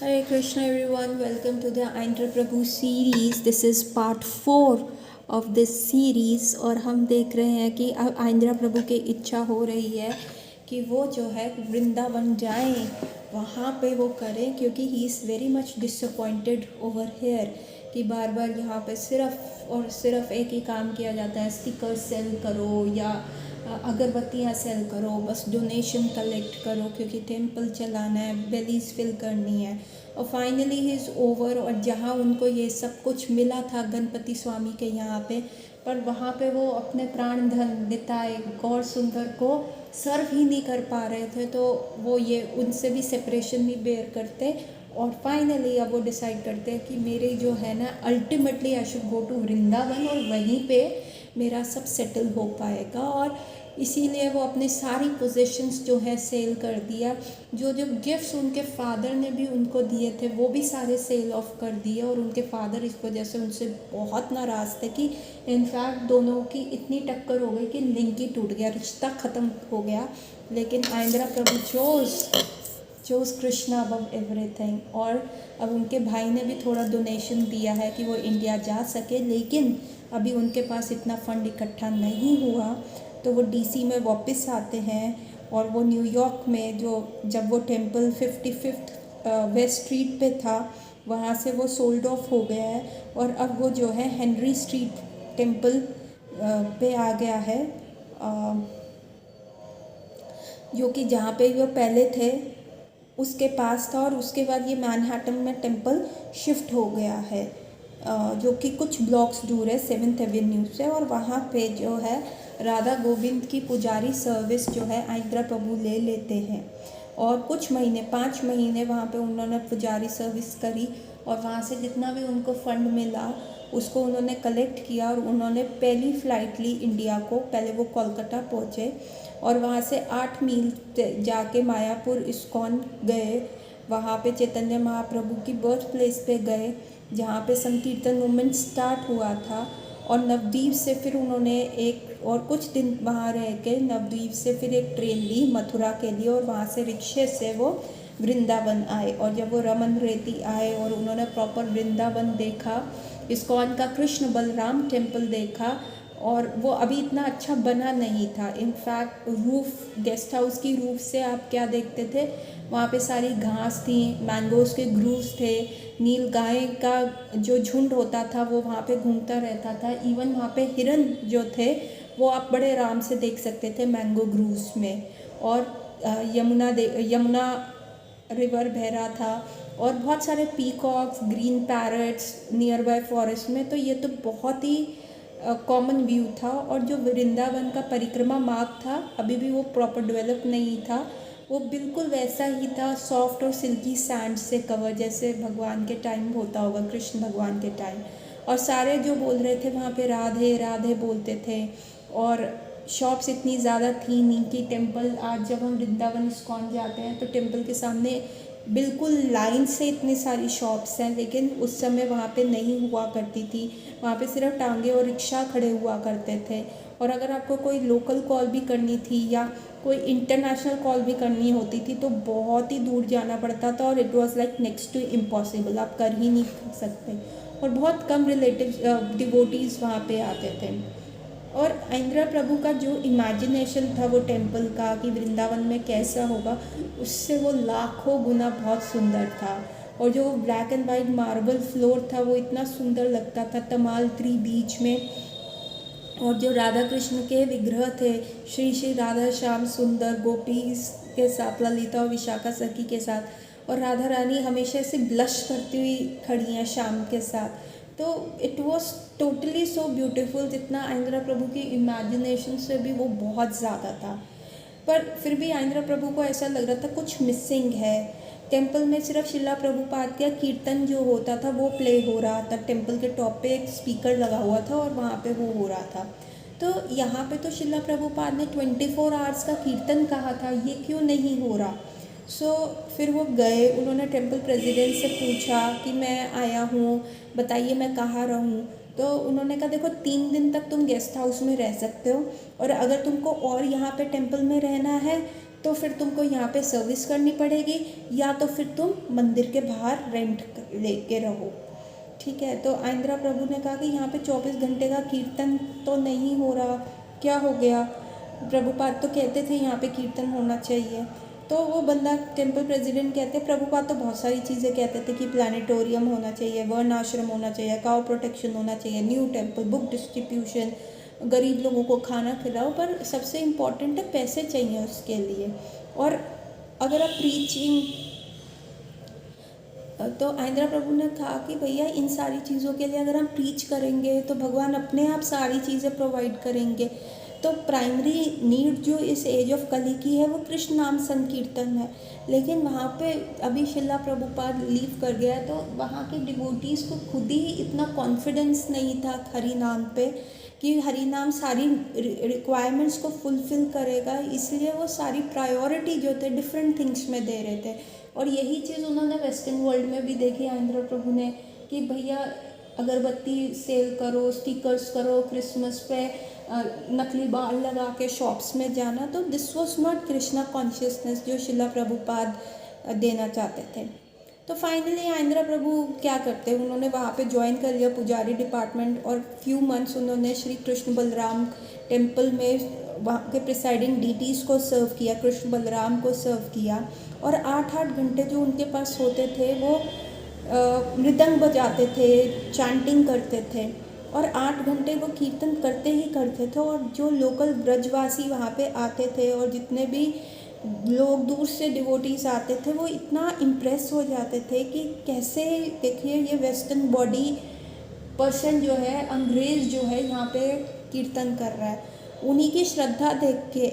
Hare Krishna everyone, welcome to the Aindra Prabhu series. This is part 4 of this series और हम देख रहे हैं कि अब आइंद्रा प्रभु की इच्छा हो रही है कि वो जो है वृंदावन जाएं, वहाँ पे वो करें, क्योंकि he is very much disappointed over here कि बार बार यहाँ पे सिर्फ और सिर्फ एक ही काम किया जाता है, स्टिकर सेल करो या अगरबत्तियाँ सेल करो, बस डोनेशन कलेक्ट करो क्योंकि टेम्पल चलाना है, बेलीज फिल करनी है। और फाइनली ही इज़ ओवर। और जहाँ उनको ये सब कुछ मिला था गणपति स्वामी के यहाँ पे, पर वहाँ पे वो अपने प्राण धन निताय गौर सुंदर को सर्व ही नहीं कर पा रहे थे, तो वो ये उनसे भी सेपरेशन नहीं बेयर करते। और फाइनली अब वो डिसाइड करते हैं कि मेरे जो है ना, ultimately I should go to Vrindavan और वहीं पे मेरा सब सेटल हो पाएगा। और इसीलिए वो अपने सारी पोजीशंस जो है सेल कर दिया। जो जो गिफ्ट्स उनके फादर ने भी उनको दिए थे वो भी सारे सेल ऑफ कर दिए। और उनके फादर इस वजह से उनसे बहुत नाराज़ थे कि इनफैक्ट दोनों की इतनी टक्कर हो गई कि लिंक ही टूट गया, रिश्ता ख़त्म हो गया। लेकिन आइंद्रा प्रभु चोज़ कृष्णा अबव एवरीथिंग। और अब उनके भाई ने भी थोड़ा डोनेशन दिया है कि वो इंडिया जा सके, लेकिन अभी उनके पास इतना फंड इकट्ठा नहीं हुआ, तो वो डीसी में वापस आते हैं। और वो न्यूयॉर्क में जब वो टेम्पल 55th वेस्ट स्ट्रीट पे था, वहाँ से वो सोल्ड ऑफ हो गया है और अब वो जो है हेनरी स्ट्रीट टेम्पल पे आ गया है, जो कि जहाँ पे वो पहले थे उसके पास था। और उसके बाद ये मैनहट्टन में टेम्पल शिफ्ट हो गया है, जो कि कुछ ब्लॉक्स दूर है 7th एवेन्यू से। और वहाँ पे जो है राधा गोविंद की पुजारी सर्विस जो है आइंद्रा प्रभु ले लेते हैं। और कुछ महीने 5 महीने वहाँ पे उन्होंने पुजारी सर्विस करी और वहाँ से जितना भी उनको फंड मिला उसको उन्होंने कलेक्ट किया और उन्होंने पहली फ़्लाइट ली इंडिया को। पहले वो कोलकाता पहुँचे और वहाँ से 8 मील जाके मायापुर इस्कॉन गए। वहाँ पे चैतन्य महाप्रभु की बर्थ प्लेस पे गए जहाँ पे संकीर्तन मूवमेंट स्टार्ट हुआ था। और नवद्वीप से फिर उन्होंने एक और कुछ दिन वहाँ रह के नवद्वीप से फिर एक ट्रेन ली मथुरा के लिए और वहाँ से रिक्शे से वो वृंदावन आए। और जब वो रमन रेती आए और उन्होंने प्रॉपर वृंदावन देखा, इस्कॉन का कृष्ण बलराम टेम्पल देखा, और वो अभी इतना अच्छा बना नहीं था। इनफैक्ट रूफ़, गेस्ट हाउस की रूफ़ से आप क्या देखते थे, वहाँ पे सारी घास थी, मैंगोज़ के ग्रूव्स थे, नील गाय का जो झुंड होता था वो वहाँ पे घूमता रहता था। इवन वहाँ पे हिरन जो थे वो आप बड़े आराम से देख सकते थे मैंगो ग्रूव्स में। और यमुना रिवर बह रहा था और बहुत सारे peacocks, green parrots near by forest में। तो ये तो बहुत ही कॉमन व्यू था। और जो वृंदावन का परिक्रमा मार्ग था अभी भी वो प्रॉपर डेवलप नहीं था, वो बिल्कुल वैसा ही था, सॉफ्ट और सिल्की सैंड से कवर, जैसे भगवान के टाइम होता होगा, कृष्ण भगवान के टाइम। और सारे जो बोल रहे थे वहाँ पे राधे राधे बोलते थे। और शॉप्स इतनी ज़्यादा थी नहीं कि टेम्पल, आज जब हम वृंदावन इस्कॉन जाते हैं तो टेम्पल के सामने बिल्कुल लाइन से इतनी सारी शॉप्स हैं, लेकिन उस समय वहाँ पे नहीं हुआ करती थी। वहाँ पे सिर्फ टांगे और रिक्शा खड़े हुआ करते थे। और अगर आपको कोई लोकल कॉल भी करनी थी या कोई इंटरनेशनल कॉल भी करनी होती थी तो बहुत ही दूर जाना पड़ता था और it was like next to impossible, आप कर ही नहीं सकते। और बहुत कम रिलेटिव डिवोटीज़ वहाँ पे आते थे। और आइंद्रा प्रभु का जो इमेजिनेशन था वो टेम्पल का कि वृंदावन में कैसा होगा, उससे वो लाखों गुना बहुत सुंदर था। और जो black and white marble floor था वो इतना सुंदर लगता था तमाल ट्री बीच में। और जो राधा कृष्ण के विग्रह थे, श्री श्री राधा श्याम सुंदर गोपीज के साथ, ललिता और विशाखा सखी के साथ, और राधा रानी हमेशा ऐसे ब्लश करती हुई खड़ी हैं श्याम के साथ। तो it was totally so beautiful, जितना आइंद्रा प्रभु की इमेजिनेशन से भी वो बहुत ज़्यादा था। पर फिर भी आइंद्रा प्रभु को ऐसा लग रहा था कुछ मिसिंग है। टेम्पल में सिर्फ शिला प्रभुपाद का कीर्तन जो होता था वो प्ले हो रहा था, टेम्पल के टॉप पे एक स्पीकर लगा हुआ था और वहाँ पे वो हो रहा था। तो यहाँ पे तो शिला प्रभुपाद ने 24 आवर्स का कीर्तन कहा था, ये क्यों नहीं हो रहा। फिर वो गए, उन्होंने टेम्पल प्रेसिडेंट से पूछा कि मैं आया हूँ, बताइए मैं कहाँ रहूँ। तो उन्होंने कहा देखो 3 दिन तक तुम गेस्ट हाउस में रह सकते हो, और अगर तुमको और यहाँ पे टेम्पल में रहना है तो फिर तुमको यहाँ पे सर्विस करनी पड़ेगी, या तो फिर तुम मंदिर के बाहर रेंट लेके रहो। ठीक है, तो आइंद्रा प्रभु ने कहा कि यहाँ पे 24 घंटे का कीर्तन तो नहीं हो रहा, क्या हो गया, प्रभुपाद तो कहते थे यहाँ पे कीर्तन होना चाहिए। तो वो बंदा टेम्पल प्रेसिडेंट कहते, प्रभुपाद तो बहुत सारी चीज़ें कहते थे कि प्लानिटोरियम होना चाहिए, वर्ण आश्रम होना चाहिए, काउ प्रोटेक्शन होना चाहिए, न्यू टेम्पल, बुक डिस्ट्रीब्यूशन, गरीब लोगों को खाना खिलाओ, पर सबसे इम्पॉर्टेंट है पैसे चाहिए उसके लिए। और अगर आप प्रीचिंग, तो आइंद्रा प्रभु ने कहा कि भैया इन सारी चीज़ों के लिए अगर हम प्रीच करेंगे तो भगवान अपने आप सारी चीज़ें प्रोवाइड करेंगे। तो प्राइमरी नीड जो इस एज ऑफ कली की है वो कृष्ण नाम संकीर्तन है। लेकिन वहाँ पे अभी शिला प्रभुपाद लीव कर गया, तो वहाँ के डिवोटीज़ को खुद ही इतना कॉन्फिडेंस नहीं था हरि नाम पे कि हरि नाम सारी रिक्वायरमेंट्स को फुलफ़िल करेगा, इसलिए वो सारी प्रायोरिटी जो थे डिफरेंट थिंग्स में दे रहे थे। और यही चीज़ उन्होंने वेस्टर्न वर्ल्ड में भी देखी आइंद्रा प्रभु ने कि भैया अगरबत्ती सेल करो, स्टिकर्स करो, क्रिसमस पे नकली बाल लगा के शॉप्स में जाना। तो this was not Krishna consciousness जो शिला प्रभुपाद देना चाहते थे। तो फाइनली आइंद्रा प्रभु क्या करते हैं, उन्होंने वहाँ पे ज्वाइन कर लिया पुजारी डिपार्टमेंट, और फ्यू मंथ्स उन्होंने श्री कृष्ण बलराम टेम्पल में वहाँ के प्रिसाइडिंग डीटीज़ को सर्व किया, कृष्ण बलराम को सर्व किया। और 8-8 घंटे जो उनके पास होते थे वो मृदंग बजाते थे, चैंटिंग करते थे, और 8 घंटे वो कीर्तन करते ही करते थे। और जो लोकल ब्रजवासी वहाँ पे आते थे और जितने भी लोग दूर से डिवोटीज आते थे वो इतना इम्प्रेस हो जाते थे कि कैसे, देखिए ये वेस्टर्न बॉडी पर्सन जो है, अंग्रेज़ जो है यहाँ पे कीर्तन कर रहा है। उन्हीं की श्रद्धा देख के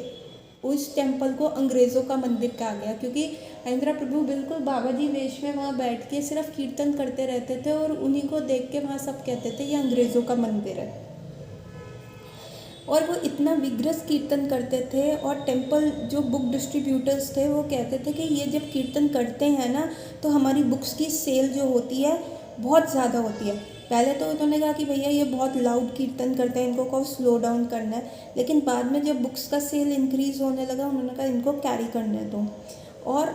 उस टेम्पल को अंग्रेज़ों का मंदिर कहा गया, क्योंकि आइंद्रा प्रभु बिल्कुल बाबा जी वेश में वहाँ बैठ के सिर्फ कीर्तन करते रहते थे, और उन्हीं को देख के वहाँ सब कहते थे ये अंग्रेज़ों का मंदिर है। और वो इतना विग्रस कीर्तन करते थे, और टेम्पल जो बुक डिस्ट्रीब्यूटर्स थे वो कहते थे कि ये जब कीर्तन करते हैं ना तो हमारी बुक्स की सेल जो होती है बहुत ज़्यादा होती है। पहले तो उन्होंने कहा कि भैया ये बहुत लाउड कीर्तन करते हैं, इनको को स्लो डाउन करना है। लेकिन बाद में जब बुक्स का सेल इंक्रीज़ होने लगा, उन्होंने कहा इनको कैरी करने दो। और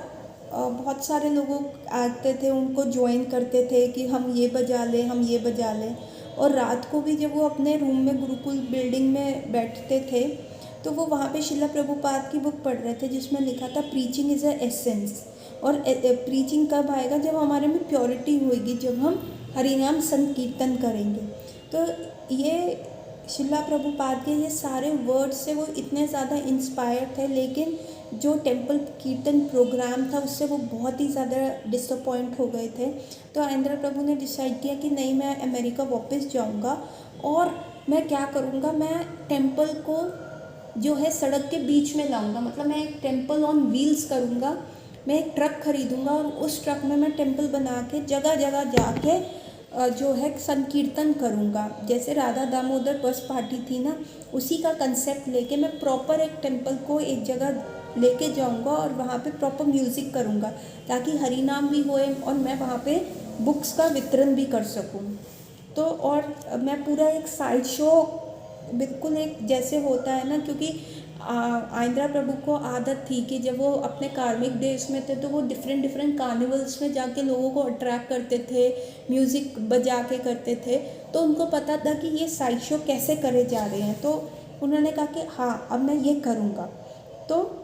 बहुत सारे लोग आते थे, उनको ज्वाइन करते थे कि हम ये बजा लें, हम ये बजा लें। और रात को भी जब वो अपने रूम में गुरुकुल बिल्डिंग में बैठते थे तो वो वहाँ पे शिला प्रभुपाद की बुक पढ़ रहे थे जिसमें लिखा था प्रीचिंग इज़ अ एसेंस। और प्रीचिंग कब आएगा, जब हमारे में प्योरिटी होएगी, जब हम हरिनाम संकीर्तन करेंगे। तो ये शिला प्रभुपाद के ये सारे वर्ड्स से वो इतने ज़्यादा इंस्पायर थे, लेकिन जो टेम्पल कीर्तन प्रोग्राम था उससे वो बहुत ही ज़्यादा डिसअपॉइंट हो गए थे। तो आइंद्रा प्रभु ने डिसाइड किया कि नहीं, मैं अमेरिका वापस जाऊंगा, और मैं क्या करूंगा, मैं टेम्पल को जो है सड़क के बीच में लाऊंगा। मतलब मैं एक टेम्पल ऑन व्हील्स करूंगा, मैं एक ट्रक खरीदूंगा और उस ट्रक में मैं टेम्पल बना के जगह जगह जाके जो है संकीर्तन करूंगा। जैसे राधा दामोदर बस पार्टी थी ना, उसी का कंसेप्ट लेके मैं प्रॉपर एक टेम्पल को एक जगह लेके जाऊंगा और वहाँ पे प्रॉपर म्यूज़िक करूँगा, ताकि हरि नाम भी होए और मैं वहाँ पे बुक्स का वितरण भी कर सकूँ। तो और मैं पूरा एक साइड शो, बिल्कुल एक जैसे होता है ना, क्योंकि आइंद्रा प्रभु को आदत थी कि जब वो अपने कार्मिक डेज में थे तो वो डिफरेंट कार्निवल्स में जाके लोगों को अट्रैक्ट करते थे, म्यूज़िक बजा के करते थे। तो उनको पता था कि ये साइड शो कैसे करे जा रहे हैं, तो उन्होंने कहा कि हाँ अब मैं ये करूँगा। तो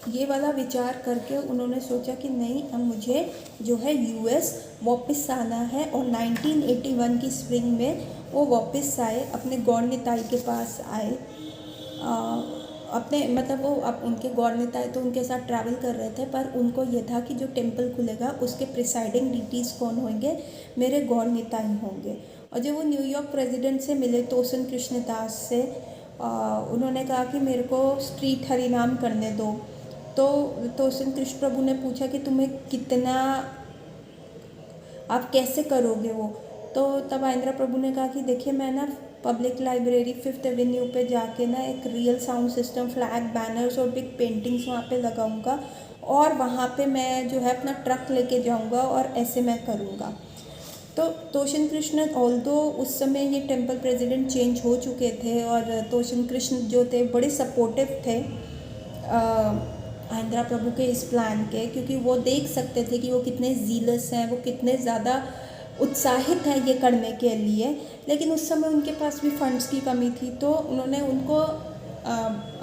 ये वाला विचार करके उन्होंने सोचा कि नहीं, अब मुझे जो है यूएस वापस आना है। और 1981 की स्प्रिंग में वो वापस आए, अपने गौर निताई के पास आए। अपने मतलब वो अब उनके गौर निताई तो उनके साथ ट्रैवल कर रहे थे, पर उनको ये था कि जो टेम्पल खुलेगा उसके प्रिसाइडिंग डीटीज़ कौन होंगे, मेरे गौर निताई होंगे। और जब वो न्यूयॉर्क प्रेसिडेंट से मिले, तोसन कृष्णदास से, उन्होंने कहा कि मेरे को स्ट्रीट हरिनाम करने दो। तो तोसन कृष्ण प्रभु ने पूछा कि तुम्हें कितना, आप कैसे करोगे वो। तो तब आइंद्रा प्रभु ने कहा कि देखिए मैं ना पब्लिक लाइब्रेरी 5th एवेन्यू पे जाके ना एक real sound system, flag, banners और बिग पेंटिंग्स वहाँ पे लगाऊंगा, और वहाँ पे मैं जो है अपना ट्रक लेके जाऊंगा और ऐसे मैं करूँगा। तो तोशन कृष्ण ऑल्दो उस समय ये टेम्पल प्रेसिडेंट चेंज हो चुके थे और तोशन कृष्ण जो थे बड़े सपोर्टिव थे आंध्रा प्रभु के इस प्लान के, क्योंकि वो देख सकते थे कि वो कितने जीलस हैं, वो कितने ज़्यादा उत्साहित हैं ये करने के लिए। लेकिन उस समय उनके पास भी फंड्स की कमी थी, तो उन्होंने उनको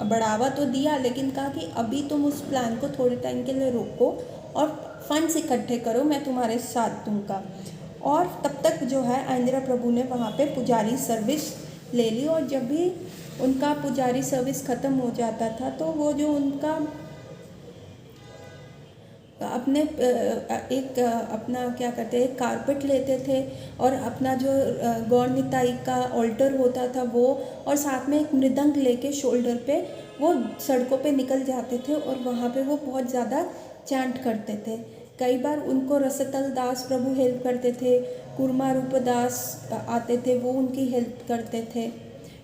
बढ़ावा तो दिया, लेकिन कहा कि अभी तुम उस प्लान को थोड़े टाइम के लिए रोको और फंड्स इकट्ठे करो, मैं तुम्हारे साथ दूंगा। और तब तक जो है आंध्रा प्रभु ने वहाँ पे पुजारी सर्विस ले ली, और जब भी उनका पुजारी सर्विस ख़त्म हो जाता था तो वो जो उनका अपने एक अपना क्या कहते हैं कारपेट लेते थे और अपना जो गौर निताई का ऑल्टर होता था वो, और साथ में एक मृदंग लेके शोल्डर पे वो सड़कों पे निकल जाते थे और वहाँ पे वो बहुत ज़्यादा चैंट करते थे। कई बार उनको रसतल दास प्रभु हेल्प करते थे, कुर्मा रूप दास आते थे, वो उनकी हेल्प करते थे।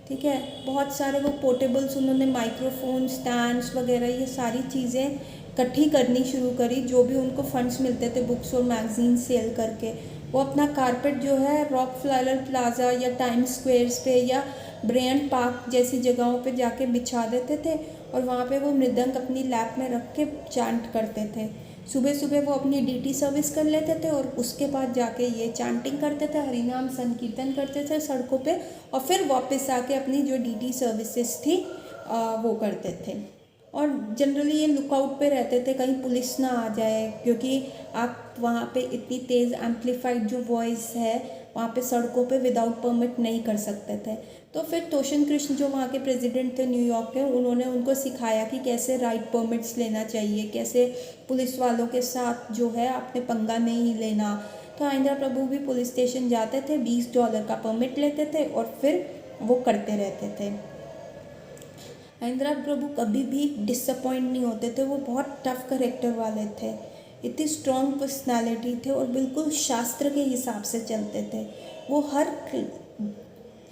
ठीक है, बहुत सारे वो पोर्टेबल्स उन्होंने माइक्रोफोन स्टैंड्स वगैरह ये सारी चीज़ें इकट्ठी करनी शुरू करी, जो भी उनको फंड्स मिलते थे बुक्स और मैगजीन सेल करके। वो अपना कारपेट जो है रॉक फ्लावर प्लाजा या टाइम स्क्वेयर्स पे या ब्रेंट पार्क जैसी जगहों पे जाके बिछा देते थे और वहाँ पे वो मृदंग अपनी लैप में रख के चांट करते थे। सुबह सुबह वो अपनी ड्यूटी सर्विस कर लेते थे और उसके बाद जाके ये चांटिंग करते थे, हरिनाम संकीर्तन करते थे सड़कों पे, और फिर वापस आके अपनी जो ड्यूटी सर्विसेज थी वो करते थे। और जनरली ये लुकआउट पे रहते थे कहीं पुलिस ना आ जाए, क्योंकि आप वहाँ पे इतनी तेज़ एम्पलीफाइड जो वॉइस है वहाँ पे सड़कों पे विदाउट परमिट नहीं कर सकते थे। तो फिर तोशन कृष्ण जो वहाँ के प्रेसिडेंट थे न्यूयॉर्क के, उन्होंने उनको सिखाया कि कैसे राइट परमिट्स लेना चाहिए, कैसे पुलिस वालों के साथ जो है आपने पंगा नहीं लेना। तो आंध्रा प्रभु भी पुलिस स्टेशन जाते थे, $20 का परमिट लेते थे और फिर वो करते रहते थे। आंध्रा प्रभु कभी भी डिसअपॉइंट नहीं होते थे, वो बहुत टफ करेक्टर वाले थे, इतनी स्ट्रॉन्ग पर्सनालिटी थे और बिल्कुल शास्त्र के हिसाब से चलते थे। वो हर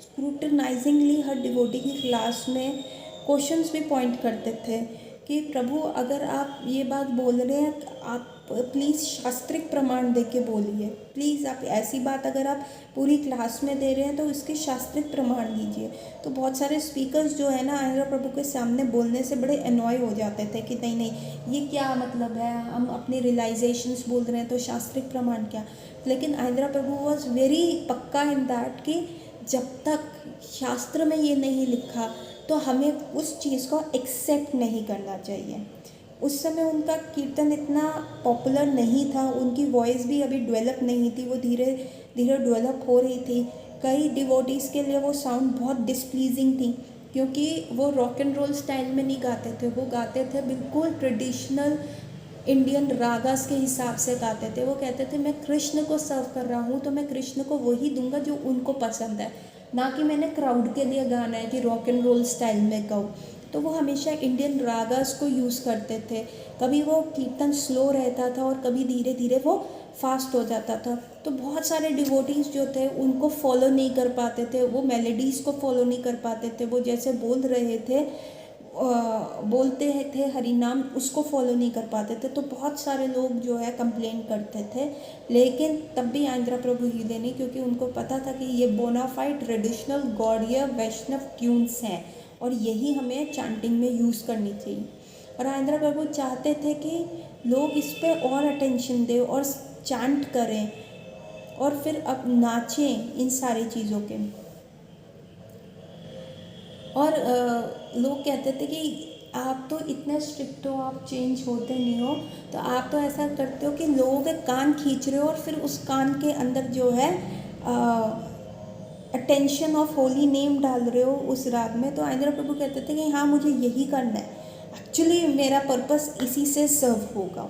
स्क्रूटनाइजिंगली हर डिवोटी की क्लास में क्वेश्चंस भी पॉइंट करते थे कि प्रभु अगर आप ये बात बोल रहे हैं आप प्लीज़ शास्त्रिक प्रमाण दे के बोलिए, प्लीज़ आप ऐसी बात अगर आप पूरी क्लास में दे रहे हैं तो इसके शास्त्रिक प्रमाण दीजिए। तो बहुत सारे स्पीकर्स जो है ना आंध्रा प्रभु के सामने बोलने से बड़े अनॉय हो जाते थे कि नहीं नहीं ये क्या मतलब है, हम अपनी रियलाइजेशंस बोल रहे हैं तो शास्त्रिक प्रमाण क्या। लेकिन आंध्रा प्रभु वॉज वेरी पक्का इन दैट कि जब तक शास्त्र में ये नहीं लिखा तो हमें उस चीज़ को एक्सेप्ट नहीं करना चाहिए। उस समय उनका कीर्तन इतना पॉपुलर नहीं था, उनकी वॉइस भी अभी डेवलप नहीं थी, वो धीरे धीरे डेवलप हो रही थी। कई डिवोटीज़ के लिए वो साउंड बहुत डिसप्लीजिंग थी, क्योंकि वो रॉक एंड रोल स्टाइल में नहीं गाते थे, वो गाते थे बिल्कुल ट्रेडिशनल इंडियन रागास के हिसाब से गाते थे। वो कहते थे मैं कृष्ण को सर्व कर रहा हूँ तो मैं कृष्ण को वही दूंगा जो उनको पसंद है, ना कि मैंने क्राउड के लिए गाना है कि रॉक एंड रोल स्टाइल में गाऊँ। तो वो हमेशा इंडियन रागास को यूज़ करते थे। कभी वो कीर्तन स्लो रहता था और कभी धीरे धीरे वो फास्ट हो जाता था। तो बहुत सारे डिवोटीज़ जो थे उनको फॉलो नहीं कर पाते थे, वो मेलोडीज़ को फॉलो नहीं कर पाते थे, वो जैसे बोल रहे थे बोलते थे हरिनाम उसको फॉलो नहीं कर पाते थे। तो बहुत सारे लोग जो है कंप्लेन करते थे, लेकिन तब भी आंध्रा प्रभु हिले नहीं, क्योंकि उनको पता था कि ये बोनाफाइड ट्रेडिशनल गौड़ीय वैष्णव ट्यून्स हैं और यही हमें चांटिंग में यूज़ करनी चाहिए। और आंध्रा प्रभु चाहते थे कि लोग इस पर और अटेंशन दें और चांट करें और फिर अब नाचें इन सारी चीज़ों के। और लोग कहते थे कि आप तो इतने स्ट्रिक्ट हो, आप चेंज होते नहीं हो, तो आप तो ऐसा करते हो कि लोगों के कान खींच रहे हो और फिर उस कान के अंदर जो है अटेंशन ऑफ होली नेम डाल रहे हो उस राग में। तो आंध्रा प्रभु कहते थे कि हाँ मुझे यही करना है, एक्चुअली मेरा पर्पस इसी से सर्व होगा।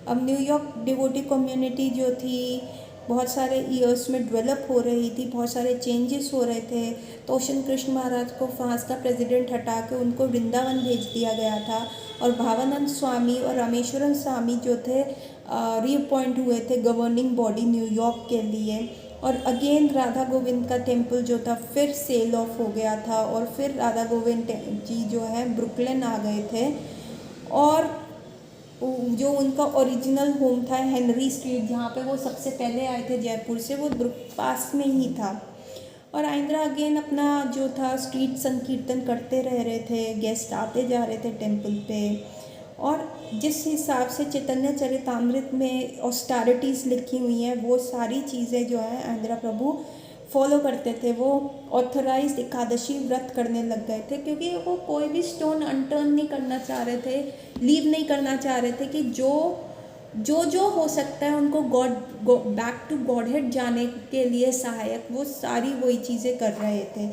अब न्यूयॉर्क डिवोटी कम्युनिटी जो थी बहुत सारे ईयर्स में डेवलप हो रही थी, बहुत सारे चेंजेस हो रहे थे। तोशन कृष्ण महाराज को फ्रांस का प्रेसिडेंट हटा के उनको वृंदावन भेज दिया गया था और भावानंद स्वामी और रामेश्वरन स्वामी जो थे रीअपॉइंट हुए थे गवर्निंग बॉडी न्यूयॉर्क के लिए। और अगेन राधा गोविंद का टेम्पल जो था फिर सेल ऑफ हो गया था और फिर राधा गोविंद जी जो है ब्रुकलिन आ गए थे। और जो उनका ओरिजिनल होम था हेनरी स्ट्रीट, जहाँ पे वो सबसे पहले आए थे जयपुर से, वो पास में ही था। और आइंद्रा अगेन अपना जो था स्ट्रीट संकीर्तन करते रह रहे थे, गेस्ट आते जा रहे थे टेम्पल पे। और जिस हिसाब से चैतन्य चरितामृत में ऑस्टेरिटीज़ लिखी हुई हैं, वो सारी चीज़ें जो है आइंद्रा प्रभु फॉलो करते थे। वो ऑथराइज्ड एकादशी व्रत करने लग गए थे, क्योंकि वो कोई भी स्टोन अनटर्न नहीं करना चाह रहे थे, लीव नहीं करना चाह रहे थे कि जो हो सकता है उनको बैक टू गॉड हेड जाने के लिए सहायक, वो सारी वही चीज़ें कर रहे थे।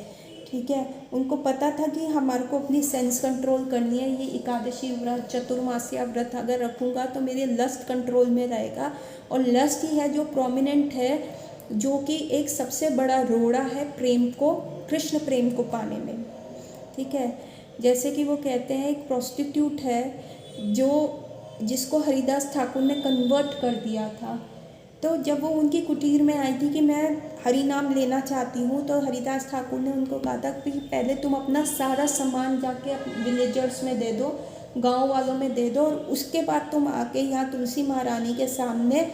ठीक है, उनको पता था कि हमारे को अपनी सेंस कंट्रोल करनी है। ये एकादशी व्रत, चतुर्मास्या व्रत अगर रखूँगा तो मेरे लस्ट कंट्रोल में रहेगा, और लस्ट ही है जो प्रोमिनेंट है, जो कि एक सबसे बड़ा रोड़ा है प्रेम को, कृष्ण प्रेम को पाने में। ठीक है, जैसे कि वो कहते हैं एक प्रोस्टिट्यूट है जिसको हरिदास ठाकुर ने कन्वर्ट कर दिया था। तो जब वो उनकी कुटीर में आई थी कि मैं हरि नाम लेना चाहती हूँ, तो हरिदास ठाकुर ने उनको कहा था कि पहले तुम अपना सारा सामान जाके विलेजर्स में दे दो, गांव वालों में दे दो, और उसके बाद तुम आके यहाँ तुलसी महारानी के सामने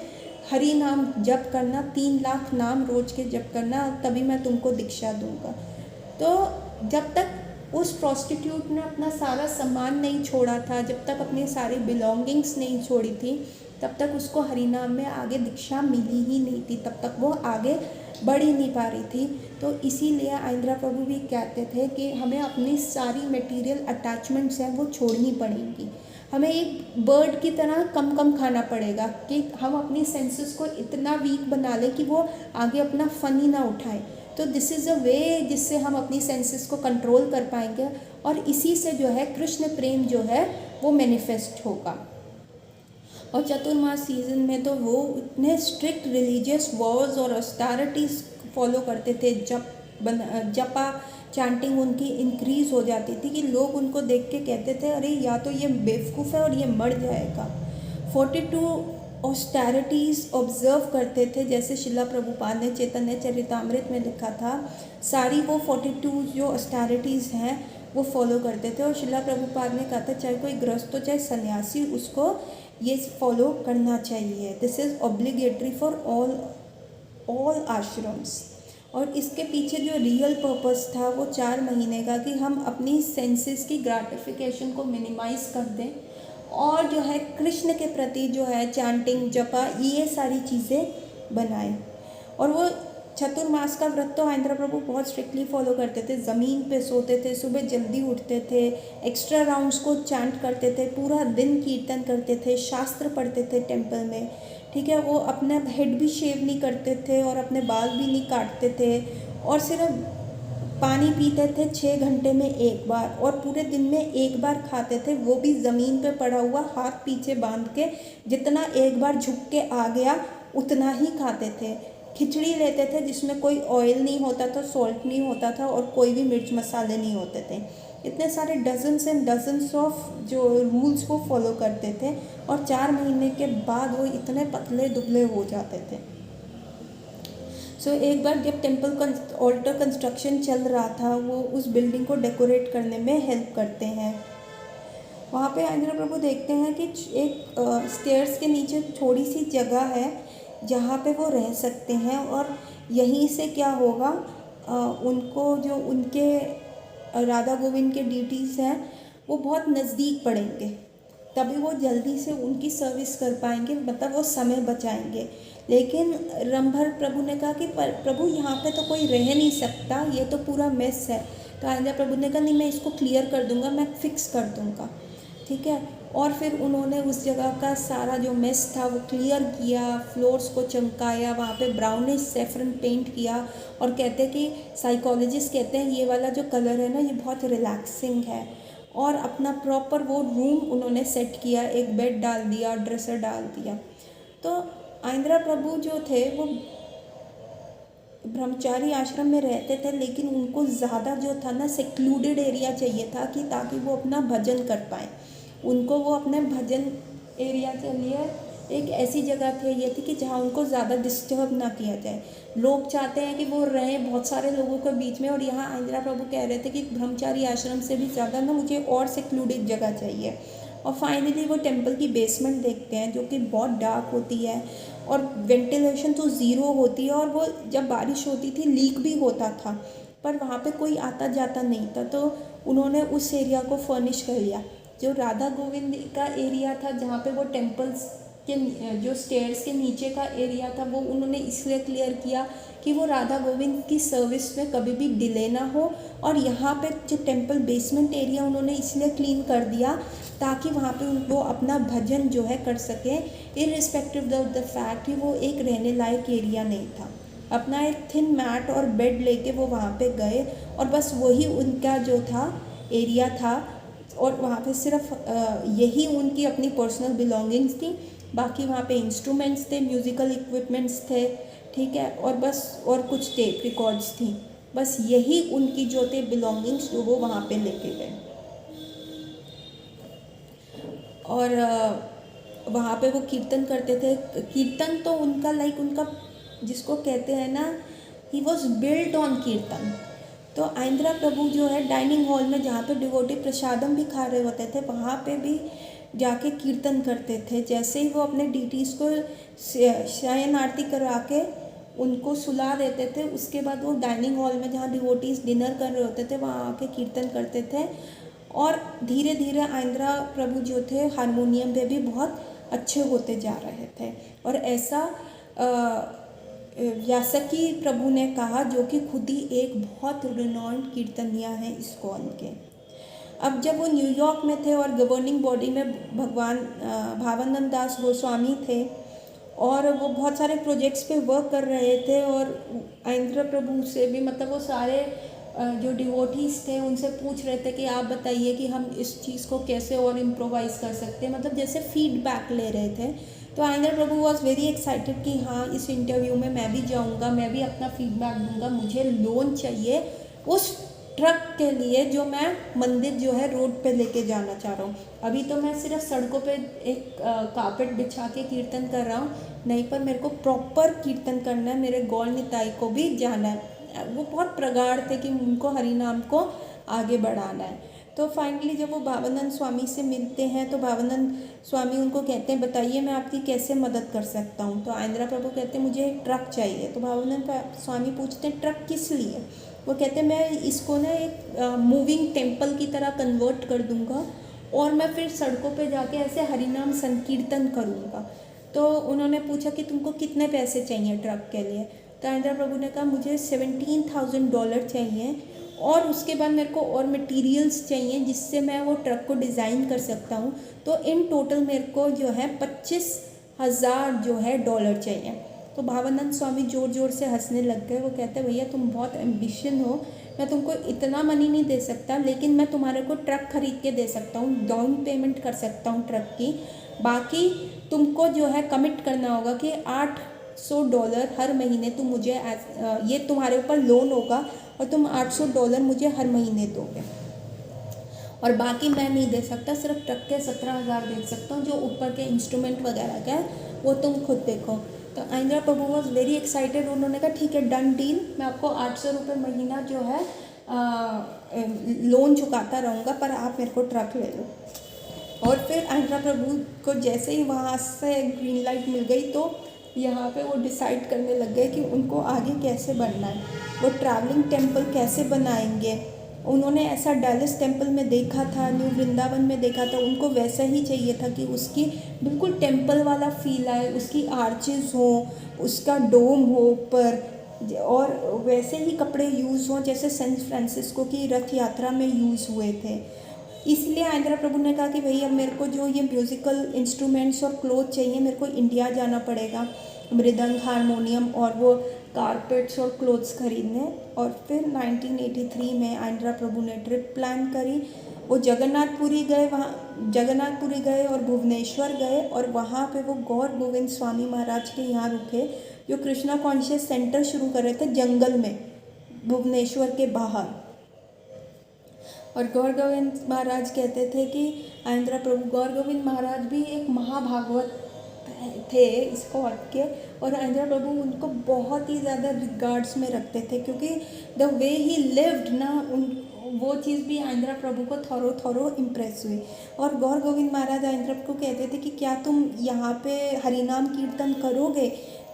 हरि नाम जप करना, 3 लाख नाम रोज के जप करना, तभी मैं तुमको दीक्षा दूंगा। तो जब तक उस प्रोस्टिट्यूट ने अपना सारा सामान नहीं छोड़ा था, जब तक अपनी सारी बिलोंगिंग्स नहीं छोड़ी थी, तब तक उसको हरिनाम में आगे दीक्षा मिली ही नहीं थी, तब तक वो आगे बढ़ ही नहीं पा रही थी। तो इसीलिए आइंद्रा प्रभु भी कहते थे कि हमें अपनी सारी मटेरियल अटैचमेंट्स हैं वो छोड़नी पड़ेंगी, हमें एक बर्ड की तरह कम कम खाना पड़ेगा, कि हम अपनी सेंसेस को इतना वीक बना लें कि वो आगे अपना फन ही ना उठाए। तो दिस इज़ अ वे जिससे हम अपनी सेंसेस को कंट्रोल कर पाएंगे, और इसी से जो है कृष्ण प्रेम जो है वो मैनिफेस्ट होगा। और चतुर्मास सीजन में तो वो इतने स्ट्रिक्ट रिलीजियस वॉर्स और ऑस्टेरिटीज़ फॉलो करते थे, जपा चैंटिंग उनकी इंक्रीज़ हो जाती थी कि लोग उनको देख के कहते थे अरे या तो ये बेवकूफ़ है और ये मर जाएगा। 42 ऑस्टेरिटीज़ ऑब्जर्व करते थे, जैसे शिला प्रभुपाद ने चैतन्य चरितामृत में लिखा था, सारी वो 42 जो ऑस्टेरिटीज़ हैं वो फॉलो करते थे। और शिला प्रभुपाद ने कहा था चाहे कोई गृहस्थ हो चाहे सन्यासी, उसको ये फॉलो करना चाहिए। This is obligatory for all ashrams. और इसके पीछे जो रियल पर्पस था वो 4 महीने का, कि हम अपनी सेंसेस की ग्रेटिफिकेशन को मिनिमाइज़ कर दें, और जो है कृष्ण के प्रति जो है चैंटिंग, जपा, ये सारी चीज़ें बनाएं। और वो चतुर्मास का व्रत तो आइंद्रा प्रभु बहुत स्ट्रिक्टली फॉलो करते थे, ज़मीन पे सोते थे, सुबह जल्दी उठते थे, एक्स्ट्रा राउंड्स को चैंट करते थे, पूरा दिन कीर्तन करते थे, शास्त्र पढ़ते थे टेम्पल में। ठीक है, वो अपना हेड भी शेव नहीं करते थे और अपने बाल भी नहीं काटते थे, और सिर्फ पानी पीते थे 6 घंटे में एक बार, और पूरे दिन में एक बार खाते थे, वो भी ज़मीन पे पड़ा हुआ हाथ पीछे बांध के, जितना एक बार झुक के आ गया उतना ही खाते थे। खिचड़ी लेते थे जिसमें कोई ऑयल नहीं होता था, सॉल्ट नहीं होता था, और कोई भी मिर्च मसाले नहीं होते थे। इतने सारे डजन्स एंड डजन्स ऑफ जो रूल्स वो फॉलो करते थे, और 4 महीने के बाद वो इतने पतले दुबले हो जाते थे। एक बार जब टेम्पल ऑल्टर कंस्ट्रक्शन चल रहा था, वो उस बिल्डिंग को डेकोरेट करने में हेल्प करते हैं। वहाँ पे आइंद्रा प्रभु देखते हैं कि एक स्टेयर्स के नीचे थोड़ी सी जगह है जहाँ पे वो रह सकते हैं, और यहीं से क्या होगा, उनको जो उनके राधा गोविंद के ड्यूटीज़ हैं वो बहुत नज़दीक पड़ेंगे, तभी वो जल्दी से उनकी सर्विस कर पाएंगे, मतलब वो समय बचाएंगे। लेकिन रंभर प्रभु ने कहा कि प्रभु यहाँ पे तो कोई रह नहीं सकता, ये तो पूरा मेस है। तो आइंद्रा प्रभु ने कहा नहीं, मैं इसको क्लियर कर दूँगा, मैं फिक्स कर दूँगा। ठीक है, और फिर उन्होंने उस जगह का सारा जो मेस था वो क्लियर किया, फ्लोर्स को चमकाया, वहाँ पे ब्राउनिश सेफ्रन पेंट किया, और कहते हैं कि साइकोलॉजिस्ट कहते हैं ये वाला जो कलर है ना ये बहुत रिलैक्सिंग है। और अपना प्रॉपर वो रूम उन्होंने सेट किया, एक बेड डाल दिया, ड्रेसर डाल दिया। तो आइंद्रा प्रभु जो थे वो ब्रह्मचारी आश्रम में रहते थे, लेकिन उनको ज़्यादा जो था ना सेक्लूडेड एरिया चाहिए था, कि ताकि वो अपना भजन कर पाएँ। उनको वो अपने भजन एरिया के लिए एक ऐसी जगह चाहिए थी कि जहाँ उनको ज़्यादा डिस्टर्ब ना किया जाए। लोग चाहते हैं कि वो रहें बहुत सारे लोगों के बीच में, और यहाँ आइंद्रा प्रभु कह रहे थे कि ब्रह्मचारी आश्रम से भी ज़्यादा ना मुझे और सेक्लूडेड जगह चाहिए। और फाइनली वो टेम्पल की बेसमेंट देखते हैं जो कि बहुत डार्क होती है और वेंटिलेशन तो ज़ीरो होती है, और वो जब बारिश होती थी लीक भी होता था, पर वहाँ पे कोई आता जाता नहीं था, तो उन्होंने उस एरिया को फर्निश कर लिया। जो राधा गोविंद का एरिया था जहाँ पे वो टेम्पल्स के जो स्टेयर्स के नीचे का एरिया था, वो उन्होंने इसलिए क्लियर किया कि वो राधा गोविंद की सर्विस में कभी भी डिले ना हो, और यहाँ पे जो टेम्पल बेसमेंट एरिया उन्होंने इसलिए क्लीन कर दिया ताकि वहाँ पे उनको अपना भजन जो है कर सकें, इररिस्पेक्टिव ऑफ द फैक्ट कि वो एक रहने लायक एरिया नहीं था। अपना एक थिन मैट और बेड लेके वो वहाँ पे गए, और बस वही उनका जो था एरिया था, और वहाँ पे सिर्फ यही उनकी अपनी पर्सनल बिलोंगिंग्स थी। बाकी वहाँ पे इंस्ट्रूमेंट्स थे, म्यूज़िकल इक्विपमेंट्स थे, ठीक है, और बस और कुछ टेप रिकॉर्ड्स थी, बस यही उनकी जो थे बिलोंगिंग्स जो वो वहाँ पे लेके गए। और वहाँ पे वो कीर्तन करते थे। कीर्तन तो उनका लाइक उनका जिसको कहते हैं ना, ही वॉज बिल्ट ऑन कीर्तन। तो आइंद्रा प्रभु जो है डाइनिंग हॉल में जहाँ पे डिवोटी प्रसादम भी खा रहे होते थे, वहाँ पे भी जाके कीर्तन करते थे। जैसे ही वो अपने डीटीज़ को शयन आरती करवा के उनको सुला देते थे, उसके बाद वो डाइनिंग हॉल में जहाँ डिवोटीज़ डिनर कर रहे होते थे वहाँ आके कीर्तन करते थे। और धीरे धीरे आइंद्रा प्रभु जो थे हारमोनियम पे भी बहुत अच्छे होते जा रहे थे। और ऐसा व्यासकी प्रभु ने कहा, जो कि खुद ही एक बहुत रिनॉन्ड कीर्तनिया हैं इस्कॉन के। अब जब वो न्यूयॉर्क में थे और गवर्निंग बॉडी में भगवान भावानंद दास गोस्वामी थे, और वो बहुत सारे प्रोजेक्ट्स पे वर्क कर रहे थे, और आइंद्रा प्रभु से भी मतलब वो सारे जो डिवोटीज़ थे उनसे पूछ रहे थे कि आप बताइए कि हम इस चीज़ को कैसे और इम्प्रोवाइज़ कर सकते हैं, मतलब जैसे फीडबैक ले रहे थे। तो आइंद्रा प्रभु वॉज वेरी एक्साइटेड कि हाँ, इस इंटरव्यू में मैं भी जाऊँगा, मैं भी अपना फीडबैक दूंगा, मुझे लोन चाहिए उस ट्रक के लिए जो मैं मंदिर जो है रोड पे लेके जाना चाह रहा हूँ। अभी तो मैं सिर्फ सड़कों पे एक कारपेट बिछा के कीर्तन कर रहा हूँ, नहीं, पर मेरे को प्रॉपर कीर्तन करना है, मेरे गौर निताई को भी जाना है। वो बहुत प्रगाढ़ थे कि उनको हरिनाम को आगे बढ़ाना है। तो फाइनली जब वो भावानंद स्वामी से मिलते हैं तो भावानंद स्वामी उनको कहते हैं, बताइए मैं आपकी कैसे मदद कर सकता हूँ। तो आइंद्रा प्रभु कहते हैं मुझे एक ट्रक चाहिए। तो भावानंद स्वामी पूछते हैं ट्रक किस लिए। वो कहते हैं मैं इसको ना एक मूविंग टेम्पल की तरह कन्वर्ट कर दूँगा, और मैं फिर सड़कों पे जाके ऐसे हरिनाम संकीर्तन करूँगा। तो उन्होंने पूछा कि तुमको कितने पैसे चाहिए ट्रक के लिए। तो आइंद्रा प्रभु ने कहा मुझे $17,000 चाहिए, और उसके बाद मेरे को और मटेरियल्स चाहिए जिससे मैं वो ट्रक को डिज़ाइन कर सकता हूँ। तो इन टोटल मेरे को जो है $25,000 जो है डॉलर चाहिए। तो भावानंद स्वामी ज़ोर ज़ोर से हंसने लग गए। वो कहते हैं भैया तुम बहुत एम्बिशन हो, मैं तुमको इतना मनी नहीं दे सकता, लेकिन मैं तुम्हारे को ट्रक खरीद के दे सकता हूँ, डाउन पेमेंट कर सकता हूँ ट्रक की। बाकी तुमको जो है कमिट करना होगा कि $800 हर महीने तुम मुझे ये तुम्हारे ऊपर लोन होगा, और तुम $800 मुझे हर महीने दोगे, और बाकी मैं नहीं दे सकता, सिर्फ ट्रक के 17,000 दे सकता हूँ, जो ऊपर के इंस्ट्रूमेंट वगैरह का है वो तुम खुद देखो। तो आइंद्रा प्रभु वॉज वेरी एक्साइटेड। उन्होंने कहा ठीक है, डन डील, मैं आपको $800 महीना जो है लोन चुकाता रहूँगा, पर आप मेरे को ट्रक ले लो। और फिर आइंद्रा प्रभु को जैसे ही वहाँ से ग्रीन लाइट मिल गई, तो यहाँ पे वो डिसाइड करने लग गए कि उनको आगे कैसे बढ़ना है, वो ट्रैवलिंग टेम्पल कैसे बनाएंगे। उन्होंने ऐसा डैलस टेम्पल में देखा था, न्यू वृंदावन में देखा था, उनको वैसा ही चाहिए था कि उसकी बिल्कुल टेम्पल वाला फील आए, उसकी आर्चेस हो, उसका डोम हो ऊपर, और वैसे ही कपड़े यूज़ हों जैसे सेंट फ्रांसिस्को की रथ यात्रा में यूज़ हुए थे। इसलिए आइंद्रा प्रभु ने कहा कि भई अब मेरे को जो ये म्यूज़िकल इंस्ट्रूमेंट्स और क्लोथ चाहिए, मेरे को इंडिया जाना पड़ेगा, मृदंग, हारमोनियम और वो कारपेट्स और क्लोथ्स खरीदने। और फिर 1983 में आइंद्रा प्रभु ने ट्रिप प्लान करी। वो जगन्नाथपुरी गए, वहाँ जगन्नाथपुरी गए और भुवनेश्वर गए, और वहाँ पे वो गौर गोविंद स्वामी महाराज के यहाँ रुके, जो कृष्णा कॉन्शियस सेंटर शुरू कर रहे थे जंगल में, भुवनेश्वर के बाहर। और गौर गोविंद महाराज कहते थे कि आइंद्रा प्रभु, गौर गोविंद महाराज भी एक महाभागवत थे इसको अर्थ के, और आइंद्रा प्रभु उनको बहुत ही ज़्यादा रिगार्ड्स में रखते थे, क्योंकि द वे ही लिव्ड ना, वो चीज़ भी आंध्रा प्रभु को थोरो इम्प्रेस हुई। और गौर गोविंद महाराज आंध्रा को कहते थे कि क्या तुम यहाँ पे हरिनाम कीर्तन करोगे,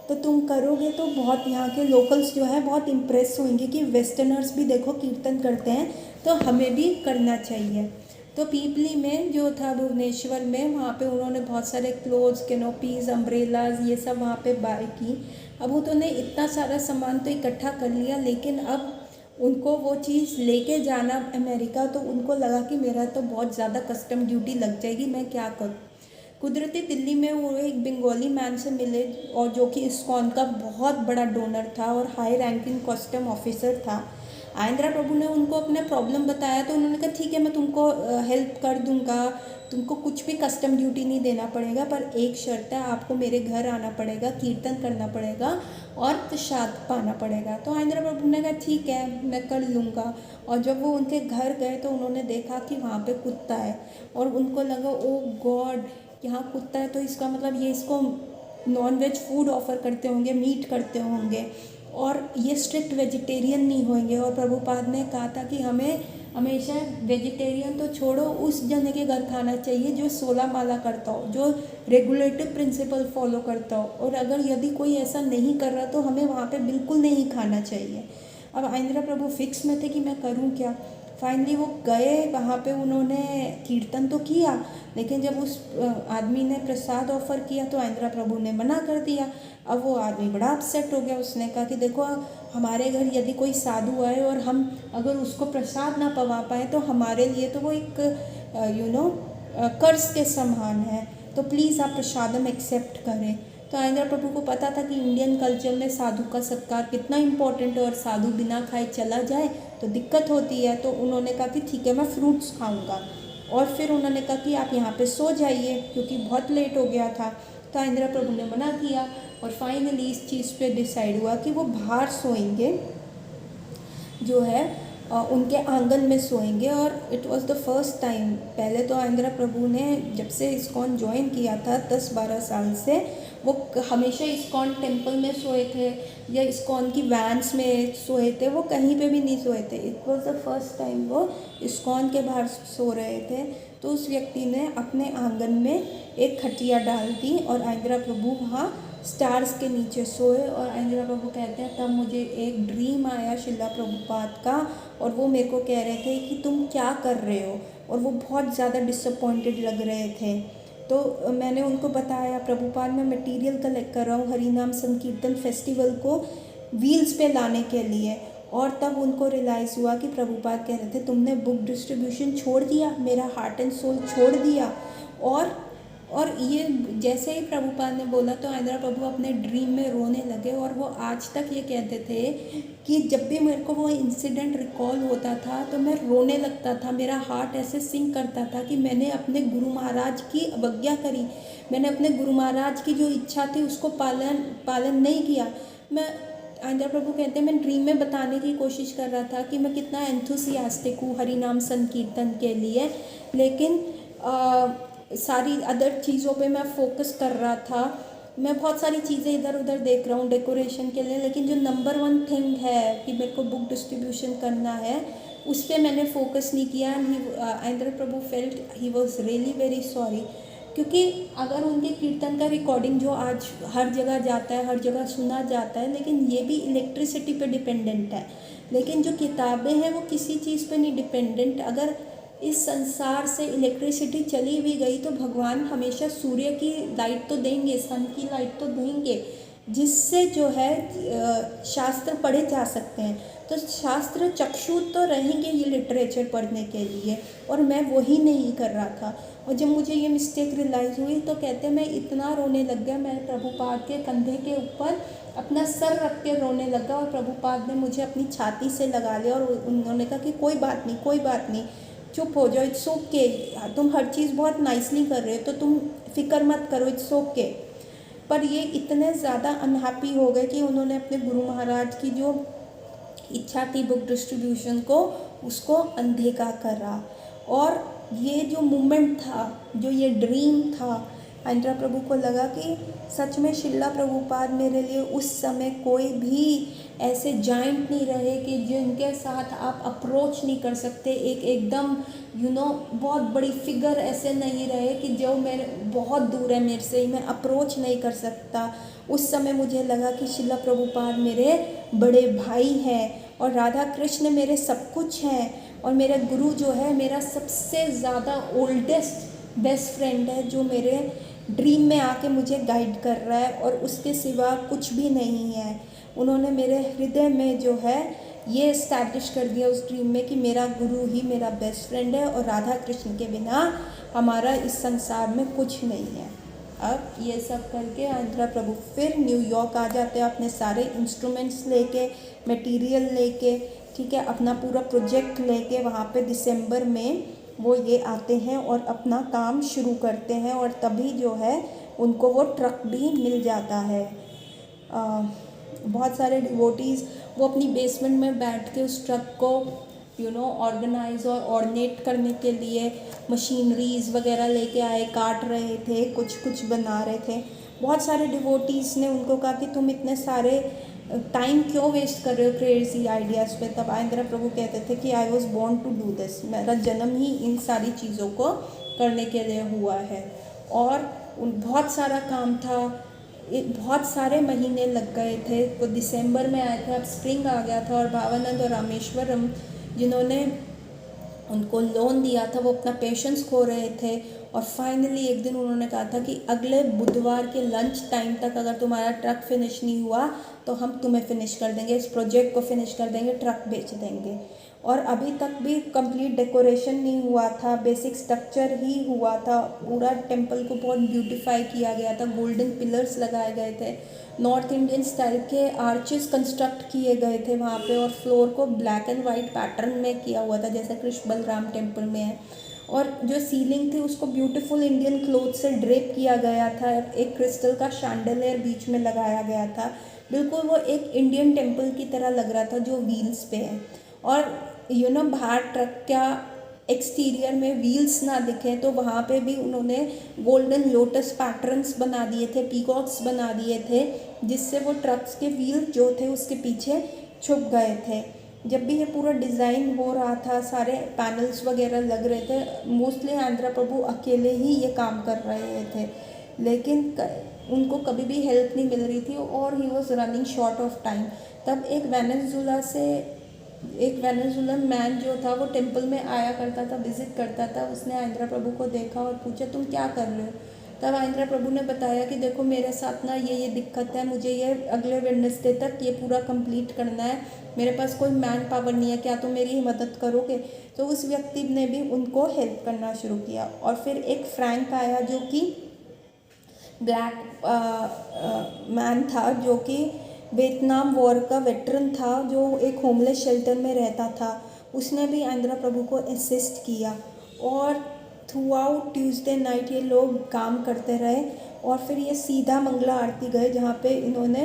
तो तुम करोगे तो बहुत यहाँ के लोकल्स जो है बहुत इम्प्रेस होंगे कि वेस्टर्नर्स भी देखो कीर्तन करते हैं, तो हमें भी करना चाहिए। तो पीपली में जो था भुवनेश्वर में, वहाँ पे उन्होंने बहुत सारे क्लोथ्स, कैनोपीज़, अम्ब्रेलाज ये सब वहाँ पे बाय की। अब उन्होंने इतना सारा सामान तो इकट्ठा कर लिया, लेकिन अब उनको वो चीज़ लेके जाना अमेरिका, तो उनको लगा कि मेरा तो बहुत ज़्यादा कस्टम ड्यूटी लग जाएगी, मैं क्या करूँ। कुदरती दिल्ली में वो एक बंगाली मैन से मिले, और जो कि इस्कॉन का बहुत बड़ा डोनर था और हाई रैंकिंग कस्टम ऑफिसर था। आंध्रा प्रभु ने उनको अपना प्रॉब्लम बताया, तो उन्होंने कहा ठीक है, मैं तुमको हेल्प कर दूंगा, तुमको कुछ भी कस्टम ड्यूटी नहीं देना पड़ेगा, पर एक शर्त है, आपको मेरे घर आना पड़ेगा, कीर्तन करना पड़ेगा और प्रसाद पाना पड़ेगा। तो आंध्रा प्रभु ने कहा ठीक है, मैं कर लूँगा। और जब वो उनके घर गए तो उन्होंने देखा कि वहाँ पे कुत्ता है, और उनको लगा ओ गॉड, यहाँ कुत्ता है तो इसका मतलब ये इसको नॉन वेज फूड ऑफ़र करते होंगे, मीट करते होंगे, और ये स्ट्रिक्ट वेजिटेरियन नहीं होंगे। और प्रभुपाद ने कहा था कि हमें हमेशा वेजिटेरियन तो छोड़ो, उस जने के घर खाना चाहिए जो 16 माला करता हो, जो रेगुलेटिव प्रिंसिपल फॉलो करता हो, और अगर यदि कोई ऐसा नहीं कर रहा तो हमें वहाँ पे बिल्कुल नहीं खाना चाहिए। अब आंध्रा प्रभु फिक्स में थे कि मैं करूँ क्या। फाइनली वो गए वहाँ पे, उन्होंने कीर्तन तो किया, लेकिन जब उस आदमी ने प्रसाद ऑफ़र किया तो आंध्रा प्रभु ने मना कर दिया। अब वो आदमी बड़ा अपसेट हो गया, उसने कहा कि देखो, हमारे घर यदि कोई साधु आए और हम अगर उसको प्रसाद ना पवा पाए तो हमारे लिए तो वो एक कर्ज के समान है, तो प्लीज़ आप प्रसादम एक्सेप्ट करें। तो आंध्रा प्रभु को पता था कि इंडियन कल्चर में साधु का सत्कार कितना इम्पोर्टेंट है, और साधु बिना खाए चला जाए तो दिक्कत होती है। तो उन्होंने कहा कि ठीक है, मैं फ्रूट्स खाऊंगा। और फिर उन्होंने कहा कि आप यहाँ पे सो जाइए, क्योंकि बहुत लेट हो गया था। तो आंध्रा प्रभु ने मना किया, और फाइनली इस चीज़ पे डिसाइड हुआ कि वो बाहर सोएंगे, जो है उनके आंगन में सोएंगे। और it was the first time, पहले तो आंध्रा प्रभु ने जब से इस्कॉन ज्वाइन किया था 10-12 साल से, वो हमेशा इस्कॉन टेम्पल में सोए थे या इस्कॉन की वैन्स में सोए थे, वो कहीं पे भी नहीं सोए थे। It was the first time वो इस्कॉन के बाहर सो रहे थे। तो उस व्यक्ति ने अपने आंगन में एक खटिया डाल दी, और आंध्रा प्रभु वहाँ स्टार्स के नीचे सोए। और आंध्रा प्रभु कहते हैं तब मुझे एक ड्रीम आया शिला प्रभुपाद का, और वो मेरे को कह रहे थे कि तुम क्या कर रहे हो, और वो बहुत ज़्यादा डिसअपॉइंटेड लग रहे थे। तो मैंने उनको बताया, प्रभुपाद मैं मटेरियल कलेक्ट कर रहा हूँ हरिनाम संकीर्तन फेस्टिवल को व्हील्स पे लाने के लिए। और तब उनको रियलाइज़ हुआ कि प्रभुपाद कह रहे थे तुमने बुक डिस्ट्रीब्यूशन छोड़ दिया, मेरा हार्ट एंड सोल छोड़ दिया। और ये जैसे ही प्रभुपाद ने बोला तो आंध्रा प्रभु अपने ड्रीम में रोने लगे। और वो आज तक ये कहते थे कि जब भी मेरे को वो इंसिडेंट रिकॉल होता था तो मैं रोने लगता था, मेरा हार्ट ऐसे सिंक करता था कि मैंने अपने गुरु महाराज की अवज्ञा करी, मैंने अपने गुरु महाराज की जो इच्छा थी उसको पालन नहीं किया। मैं आंध्रा प्रभु कहते हैं मैं ड्रीम में बताने की कोशिश कर रहा था कि मैं कितना एंथुसियास्टिक हूँ हरिनाम संकीर्तन के लिए, लेकिन सारी अदर चीज़ों पे मैं फोकस कर रहा था। मैं बहुत सारी चीज़ें इधर उधर देख रहा हूँ डेकोरेशन के लिए, लेकिन जो नंबर 1 थिंग है कि मेरे को बुक डिस्ट्रीब्यूशन करना है, उस पर मैंने फोकस नहीं किया। Aindra Prabhu felt he was really very sorry, क्योंकि अगर उनके कीर्तन का रिकॉर्डिंग जो आज हर जगह जाता है, हर जगह सुना जाता है, लेकिन ये भी इलेक्ट्रिसिटी पे डिपेंडेंट है। लेकिन जो किताबें हैं वो किसी चीज़ पे नहीं डिपेंडेंट। अगर इस संसार से इलेक्ट्रिसिटी चली भी गई तो भगवान हमेशा सूर्य की लाइट तो देंगे, सन की लाइट तो देंगे, जिससे जो है शास्त्र पढ़े जा सकते हैं। तो शास्त्र चक्षु तो रहेंगे ये लिटरेचर पढ़ने के लिए, और मैं वही नहीं कर रहा था। और जब मुझे ये मिस्टेक रियलाइज़ हुई तो कहते मैं इतना रोने लग गया, मैं प्रभुपाद के कंधे के ऊपर अपना सर रख के रोने लगा, और प्रभुपाद ने मुझे अपनी छाती से लगा लिया, और उन्होंने कहा कि कोई बात नहीं, कोई बात नहीं, चुप हो जाओ, इट्स ओके, तुम हर चीज़ बहुत नाइसली कर रहे हो तो तुम फिक्र मत करो, इट्स ओके। पर ये इतने ज़्यादा अनहैप्पी हो गए कि उन्होंने अपने गुरु महाराज की जो इच्छा थी बुक डिस्ट्रीब्यूशन को, उसको अनदेखा करा। और ये जो मोमेंट था, जो ये ड्रीम था, आंध्रा प्रभु को लगा कि सच में शिला प्रभुपाद मेरे लिए उस समय कोई भी ऐसे जाइंट नहीं रहे कि जिनके साथ आप अप्रोच नहीं कर सकते, एक एकदम बहुत बड़ी फिगर ऐसे नहीं रहे कि जो मेरे बहुत दूर है मेरे से, मैं अप्रोच नहीं कर सकता। उस समय मुझे लगा कि शिला प्रभुपाद मेरे बड़े भाई हैं और राधा कृष्ण मेरे सब कुछ हैं, और मेरा गुरु जो है मेरा सबसे ज़्यादा ओल्डेस्ट बेस्ट फ्रेंड है, जो मेरे ड्रीम में आके मुझे गाइड कर रहा है, और उसके सिवा कुछ भी नहीं है। उन्होंने मेरे हृदय में जो है ये इस्टेब्लिश कर दिया उस ड्रीम में कि मेरा गुरु ही मेरा बेस्ट फ्रेंड है, और राधा कृष्ण के बिना हमारा इस संसार में कुछ नहीं है। अब ये सब करके आंध्रा प्रभु फिर न्यूयॉर्क आ जाते हैं अपने सारे इंस्ट्रूमेंट्स लेके, मटेरियल लेके, ठीक है, अपना पूरा प्रोजेक्ट लेके। वहाँ पे दिसंबर में वो ये आते हैं और अपना काम शुरू करते हैं, और तभी जो है उनको वो ट्रक भी मिल जाता है। बहुत सारे डिवोटीज़ वो अपनी बेसमेंट में बैठ के उस ट्रक को ऑर्गेनाइज और ऑर्डिनेट करने के लिए मशीनरीज वगैरह लेके आए, काट रहे थे, कुछ बना रहे थे। बहुत सारे डिवोटीज़ ने उनको कहा कि तुम इतने सारे टाइम क्यों वेस्ट कर रहे हो क्रेजी आइडियाज़ पे। तब आंध्रा प्रभु कहते थे कि I was born to do this, मेरा जन्म ही इन सारी चीज़ों को करने के लिए हुआ है। और बहुत सारा काम था, बहुत सारे महीने लग गए थे। वो दिसंबर में आए थे, अब स्प्रिंग आ गया था, और भावानंद और रामेश्वरम जिन्होंने उनको लोन दिया था वो अपना पेशेंस खो रहे थे। और फाइनली एक दिन उन्होंने कहा था कि अगले बुधवार के लंच टाइम तक अगर तुम्हारा ट्रक फिनिश नहीं हुआ तो हम तुम्हें फ़िनिश कर देंगे, इस प्रोजेक्ट को फ़िनिश कर देंगे, ट्रक बेच देंगे। और अभी तक भी कंप्लीट डेकोरेशन नहीं हुआ था, बेसिक स्ट्रक्चर ही हुआ था। पूरा टेंपल को बहुत ब्यूटीफाई किया गया था, गोल्डन पिलर्स लगाए गए थे, नॉर्थ इंडियन स्टाइल के आर्चेस कंस्ट्रक्ट किए गए थे वहाँ पे, और फ्लोर को ब्लैक एंड वाइट पैटर्न में किया हुआ था जैसे कृष्ण बलराम टेम्पल में है। और जो सीलिंग थी उसको ब्यूटीफुल इंडियन क्लोथ से ड्रेप किया गया था, एक क्रिस्टल का शैंडलियर बीच में लगाया गया था। बिल्कुल वो एक इंडियन टेम्पल की तरह लग रहा था जो व्हील्स पे है। और बाहर ट्रक का एक्सटीरियर में व्हील्स ना दिखे तो वहाँ पे भी उन्होंने गोल्डन लोटस पैटर्न्स बना दिए थे, पीकॉक्स बना दिए थे, जिससे वो ट्रक्स के व्हील जो थे उसके पीछे छुप गए थे। जब भी ये पूरा डिज़ाइन हो रहा था, सारे पैनल्स वगैरह लग रहे थे, मोस्टली आंध्रा प्रभु अकेले ही ये काम कर रहे थे, लेकिन उनको कभी भी हेल्प नहीं मिल रही थी, और he was running short of time. तब एक वेनेजुलन मैन जो था वो टेंपल में आया करता था, विजिट करता था। उसने आंध्रा प्रभु को देखा और पूछा तुम क्या कर रहे हो। तब आंध्रा प्रभु ने बताया कि देखो मेरे साथ ना ये दिक्कत है, मुझे ये अगले वेडनेसडे तक ये पूरा कंप्लीट करना है, मेरे पास कोई मैन पावर नहीं है, क्या तुम मेरी मदद करोगे। तो उस व्यक्ति ने भी उनको हेल्प करना शुरू किया। और फिर एक फ्रैंक आया जो कि ब्लैक मैन था, जो कि वियतनाम वॉर का वेटरन था, जो एक होमलेस शेल्टर में रहता था। उसने भी आंध्रा प्रभु को असिस्ट किया, और थ्रू आउट ट्यूसडे नाइट ये लोग काम करते रहे। और फिर ये सीधा मंगला आरती गए जहाँ पे इन्होंने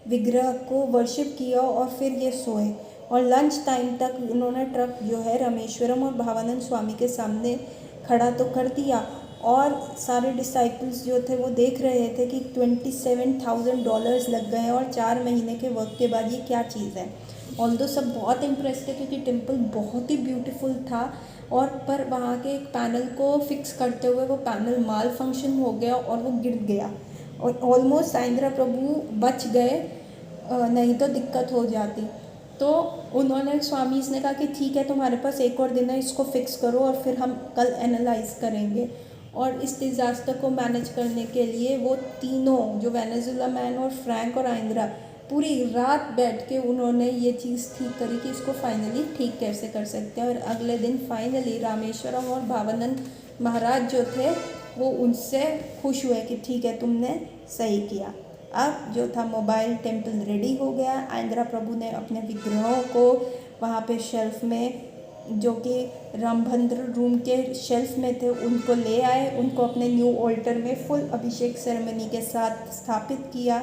विग्रह को वर्शिप किया, और फिर ये सोए। और लंच टाइम तक उन्होंने ट्रक जो है रामेश्वरम और भावानंद स्वामी के सामने खड़ा तो कर दिया, और सारे डिसाइपल्स जो थे वो देख रहे थे कि $27,000 लग गए हैं, और 4 महीने के वर्क के बाद ये क्या चीज़ है। ऑल्दो सब बहुत इम्प्रेस्ड थे क्योंकि टेम्पल बहुत ही ब्यूटीफुल था, और पर वहाँ के एक पैनल को फिक्स करते हुए वो पैनल माल फंक्शन हो गया और वो गिर गया, और ऑलमोस्ट आंध्रा प्रभु बच गए, नहीं तो दिक्कत हो जाती। तो उन्होंने स्वामी ने कहा कि ठीक है तुम्हारे पास एक और दिन है, इसको फिक्स करो और फिर हम कल एनालाइज करेंगे। और इस डिज़ास्टर को मैनेज करने के लिए वो तीनों जो वेनेजुला मैन और फ्रैंक और आंद्रा पूरी रात बैठ के उन्होंने ये चीज़ ठीक करी कि इसको फाइनली ठीक कैसे कर सकते हैं। और अगले दिन फाइनली रामेश्वरम और भावानंद महाराज जो थे वो उनसे खुश हुए कि ठीक है तुमने सही किया। अब जो था मोबाइल टेम्पल रेडी हो गया। आंध्रा प्रभु ने अपने विग्रहों को वहाँ पे शेल्फ में, जो कि रामभद्र रूम के शेल्फ में थे, उनको ले आए, उनको अपने न्यू ऑल्टर में फुल अभिषेक सेरेमनी के साथ स्थापित किया।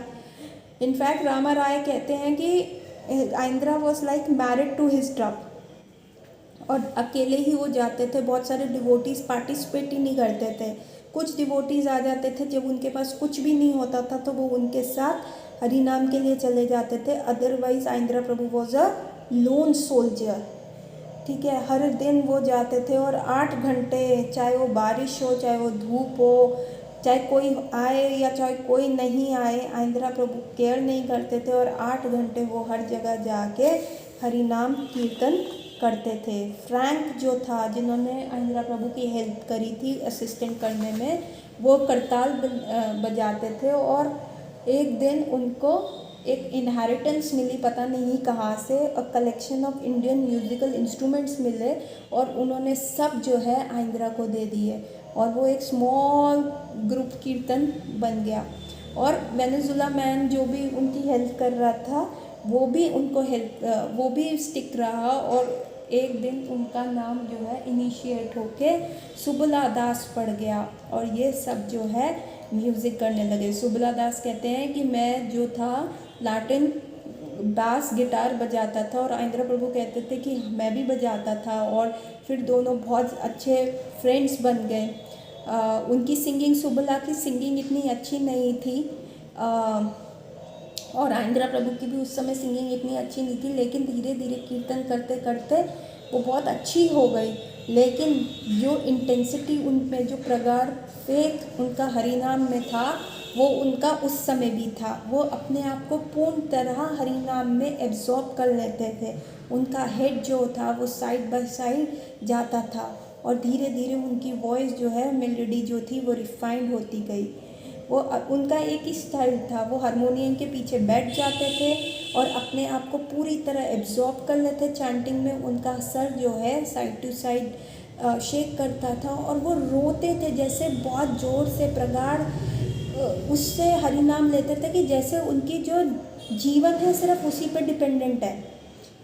इनफैक्ट रामा राय कहते हैं कि Andhra was like married to his truck, और अकेले ही वो जाते थे, बहुत सारे डिवोटीज पार्टिसिपेट ही नहीं करते थे, कुछ डिवोटीज आ जाते थे, जब उनके पास कुछ भी नहीं होता था तो वो उनके साथ हरि नाम के लिए चले जाते थे। Otherwise आइंद्रा Prabhu was a loan soldier, ठीक है। हर दिन वो जाते थे और 8 घंटे, चाहे वो बारिश हो, चाहे वो धूप हो, चाहे कोई आए या चाहे कोई नहीं आए, आइंद्रा प्रभु केयर नहीं करते थे और 8 घंटे वो हर जगह जाके हरि नाम कीर्तन करते थे। फ्रैंक जो था, जिन्होंने आइंद्रा प्रभु की हेल्प करी थी असिस्टेंट करने में, वो करताल बजाते थे और एक दिन उनको एक इनहेरिटेंस मिली, पता नहीं कहाँ से, a collection of Indian musical instruments मिले और उन्होंने सब जो है आइंद्रा को दे दिए और वो एक स्मॉल ग्रुप कीर्तन बन गया। और वेनेजुला मैन जो भी उनकी हेल्प कर रहा था वो भी उनको वो भी स्टिक रहा और एक दिन उनका नाम जो है इनिशिएट होके सुबला दास पड़ गया और ये सब जो है म्यूज़िक करने लगे। सुबला दास कहते हैं कि मैं जो था लैटिन बास गिटार बजाता था और आइंद्रा प्रभु कहते थे कि मैं भी बजाता था और फिर दोनों बहुत अच्छे फ्रेंड्स बन गए। उनकी सिंगिंग, सुबला की सिंगिंग इतनी अच्छी नहीं थी और आइंद्रा प्रभु की भी उस समय सिंगिंग इतनी अच्छी नहीं थी, लेकिन धीरे धीरे कीर्तन करते करते वो बहुत अच्छी हो गई। लेकिन जो इंटेंसिटी उनमें, जो प्रगाढ़ फेथ उनका हरिनाम में था, वो उनका उस समय भी था। वो अपने आप को पूर्ण तरह हरिनाम में एब्जॉर्ब कर लेते थे। उनका हेड जो था वो साइड बाय साइड जाता था और धीरे धीरे उनकी वॉइस जो है, मेलोडी जो थी वो रिफाइंड होती गई। वो उनका एक ही स्टाइल था, वो हारमोनियम के पीछे बैठ जाते थे और अपने आप को पूरी तरह एब्जॉर्ब कर लेते। चैंटिंग में उनका सर जो है साइड टू साइड शेक करता था और वो रोते थे, जैसे बहुत ज़ोर से प्रगाढ़ उससे हरिनाम लेते थे कि जैसे उनकी जो जीवन है सिर्फ उसी पर डिपेंडेंट है,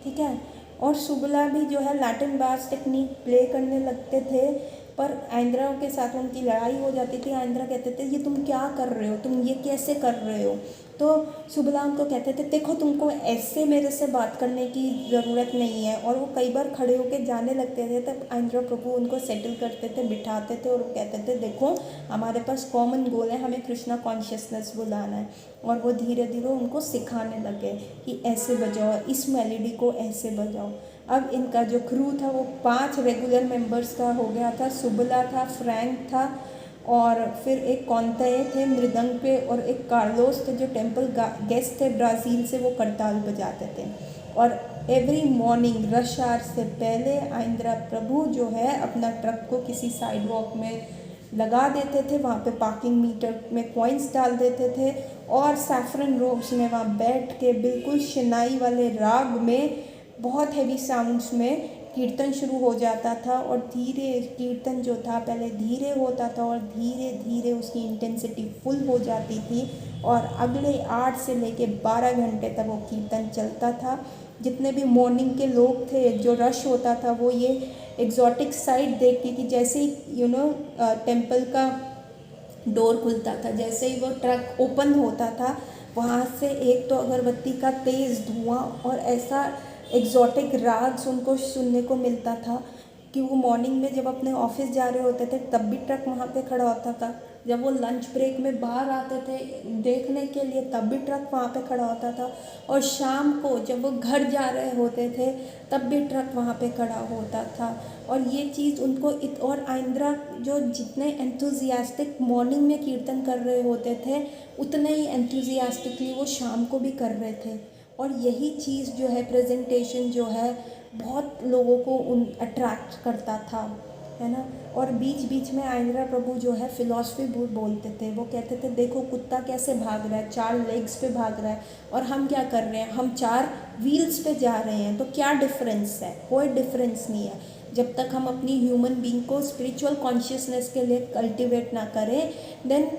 ठीक है। और सुबला भी जो है लैटिन बास टेक्निक प्ले करने लगते थे, पर आइंद्रा के साथ उनकी लड़ाई हो जाती थी। आइंद्रा कहते थे ये तुम क्या कर रहे हो, तुम ये कैसे कर रहे हो। तो सुबला उनको कहते थे देखो तुमको ऐसे मेरे से बात करने की ज़रूरत नहीं है, और वो कई बार खड़े होकर जाने लगते थे। तब आइंद्रा प्रभु उनको सेटल करते थे, बिठाते थे और कहते थे देखो हमारे पास कॉमन गोल है, हमें कृष्णा कॉन्शियसनेस बुलाना है। और वो धीरे धीरे उनको सिखाने लगे कि ऐसे बजाओ, इस मेलोडी को ऐसे बजाओ। अब इनका जो क्रू था वो 5 रेगुलर मेंबर्स का हो गया था। सुबला था, फ्रैंक था और फिर एक कॉन्ते थे मृदंग पे और एक कार्लोस थे जो टेम्पल गेस्ट थे ब्राज़ील से, वो करताल बजाते थे। और एवरी मॉर्निंग रश आवर से पहले आइंद्रा प्रभु जो है अपना ट्रक को किसी साइड वॉक में लगा देते थे, वहाँ पे पार्किंग मीटर में कॉइन्स डाल देते थे और सैफरन रोब्स में वहाँ बैठ के बिल्कुल शनाई वाले राग में बहुत हैवी साउंड्स में कीर्तन शुरू हो जाता था। और धीरे कीर्तन जो था पहले धीरे होता था और धीरे धीरे उसकी इंटेंसिटी फुल हो जाती थी और अगले 8 से लेके 12 घंटे तक वो कीर्तन चलता था। जितने भी मॉर्निंग के लोग थे, जो रश होता था, वो ये एग्जॉटिक साइड देख के कि जैसे ही टेम्पल का डोर खुलता था, जैसे ही वो ट्रक ओपन होता था, वहाँ से एक तो अगरबत्ती का तेज़ धुआं और ऐसा एग्जॉटिक राग्स उनको सुनने को मिलता था कि वो मॉर्निंग में जब अपने ऑफिस जा रहे होते थे तब भी ट्रक वहाँ पे खड़ा होता था। जब वो लंच ब्रेक में बाहर आते थे देखने के लिए तब भी ट्रक वहाँ पे खड़ा होता था। और शाम को जब वो घर जा रहे होते थे तब भी ट्रक वहाँ पे खड़ा होता था। और ये चीज़ उनको और आइंद्रा जो जितने एंथुजियास्टिक मॉर्निंग में कीर्तन कर रहे होते थे उतने ही एंथुजियास्टिकली वो शाम को भी कर रहे थे। और यही चीज़ जो है प्रेजेंटेशन जो है बहुत लोगों को अट्रैक्ट करता था, है ना। और बीच बीच में आइंद्रा प्रभु जो है फिलॉसफी बोलते थे। वो कहते थे देखो कुत्ता कैसे भाग रहा है, 4 लेग्स पे भाग रहा है, और हम क्या कर रहे हैं, हम 4 व्हील्स पे जा रहे हैं। तो क्या डिफरेंस है, कोई डिफरेंस नहीं है। जब तक हम अपनी ह्यूमन बीइंग को स्पिरिचुअल कॉन्शियसनेस के लिए कल्टिवेट ना करें देन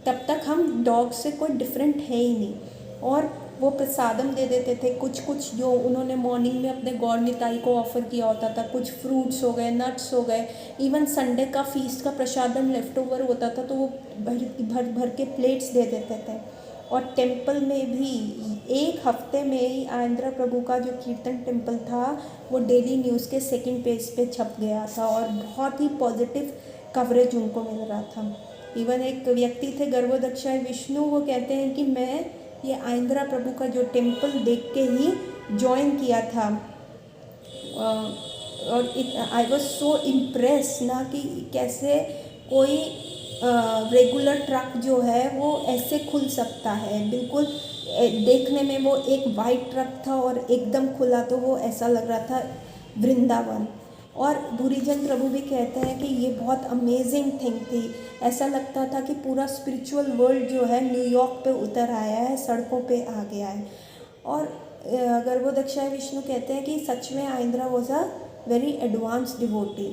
तब तक हम डॉग से कोई डिफरेंट है ही नहीं। और वो प्रसादम दे देते थे, कुछ जो उन्होंने मॉर्निंग में अपने गौर निताई को ऑफ़र किया होता था, कुछ फ्रूट्स हो गए, नट्स हो गए, इवन संडे का फीस्ट का प्रसादम लेफ्ट ओवर होता था तो वो भर भर के प्लेट्स दे देते थे। और टेम्पल में भी 1 हफ्ते में ही आइंद्रा प्रभु का जो कीर्तन टेम्पल था वो डेली न्यूज़ के 2nd पेज पे छप गया था और बहुत ही पॉजिटिव कवरेज उनको मिल रहा था। इवन एक व्यक्ति थे गर्भोदक्षाय विष्णु, वो कहते हैं कि मैं ये आइंद्रा प्रभु का जो टेम्पल देख के ही ज्वाइन किया था। और आई वॉज सो इम्प्रेस ना कि कैसे कोई रेगुलर ट्रक जो है वो ऐसे खुल सकता है। बिल्कुल देखने में वो एक वाइट ट्रक था और एकदम खुला, तो वो ऐसा लग रहा था वृंदावन। और भूरीजन प्रभु भी कहते हैं कि ये बहुत अमेजिंग थिंग थी। ऐसा लगता था कि पूरा स्पिरिचुअल वर्ल्ड जो है न्यूयॉर्क पे उतर आया है, सड़कों पे आ गया है। और गर्भोदक्षाय विष्णु कहते हैं कि सच में Aindra was a very advance devotee,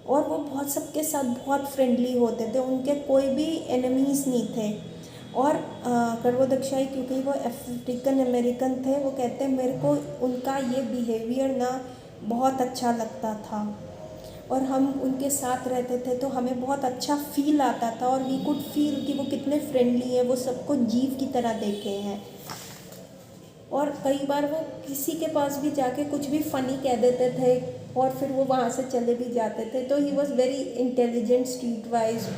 और वो बहुत सबके साथ बहुत फ्रेंडली होते थे, उनके कोई भी एनिमीज़ नहीं थे। और गर्भोदक्षाय क्योंकि वो अफ्रीकन अमेरिकन थे, वो कहते हैं मेरे को उनका ये बिहेवियर ना बहुत अच्छा लगता था, और हम उनके साथ रहते थे तो हमें बहुत अच्छा फील आता था, और वी कुड फील कि वो कितने फ्रेंडली हैं, वो सबको जीव की तरह देखे हैं। और कई बार वो किसी के पास भी जाके कुछ भी फ़नी कह देते थे और फिर वो वहाँ से चले भी जाते थे। तो he was very intelligent street wise,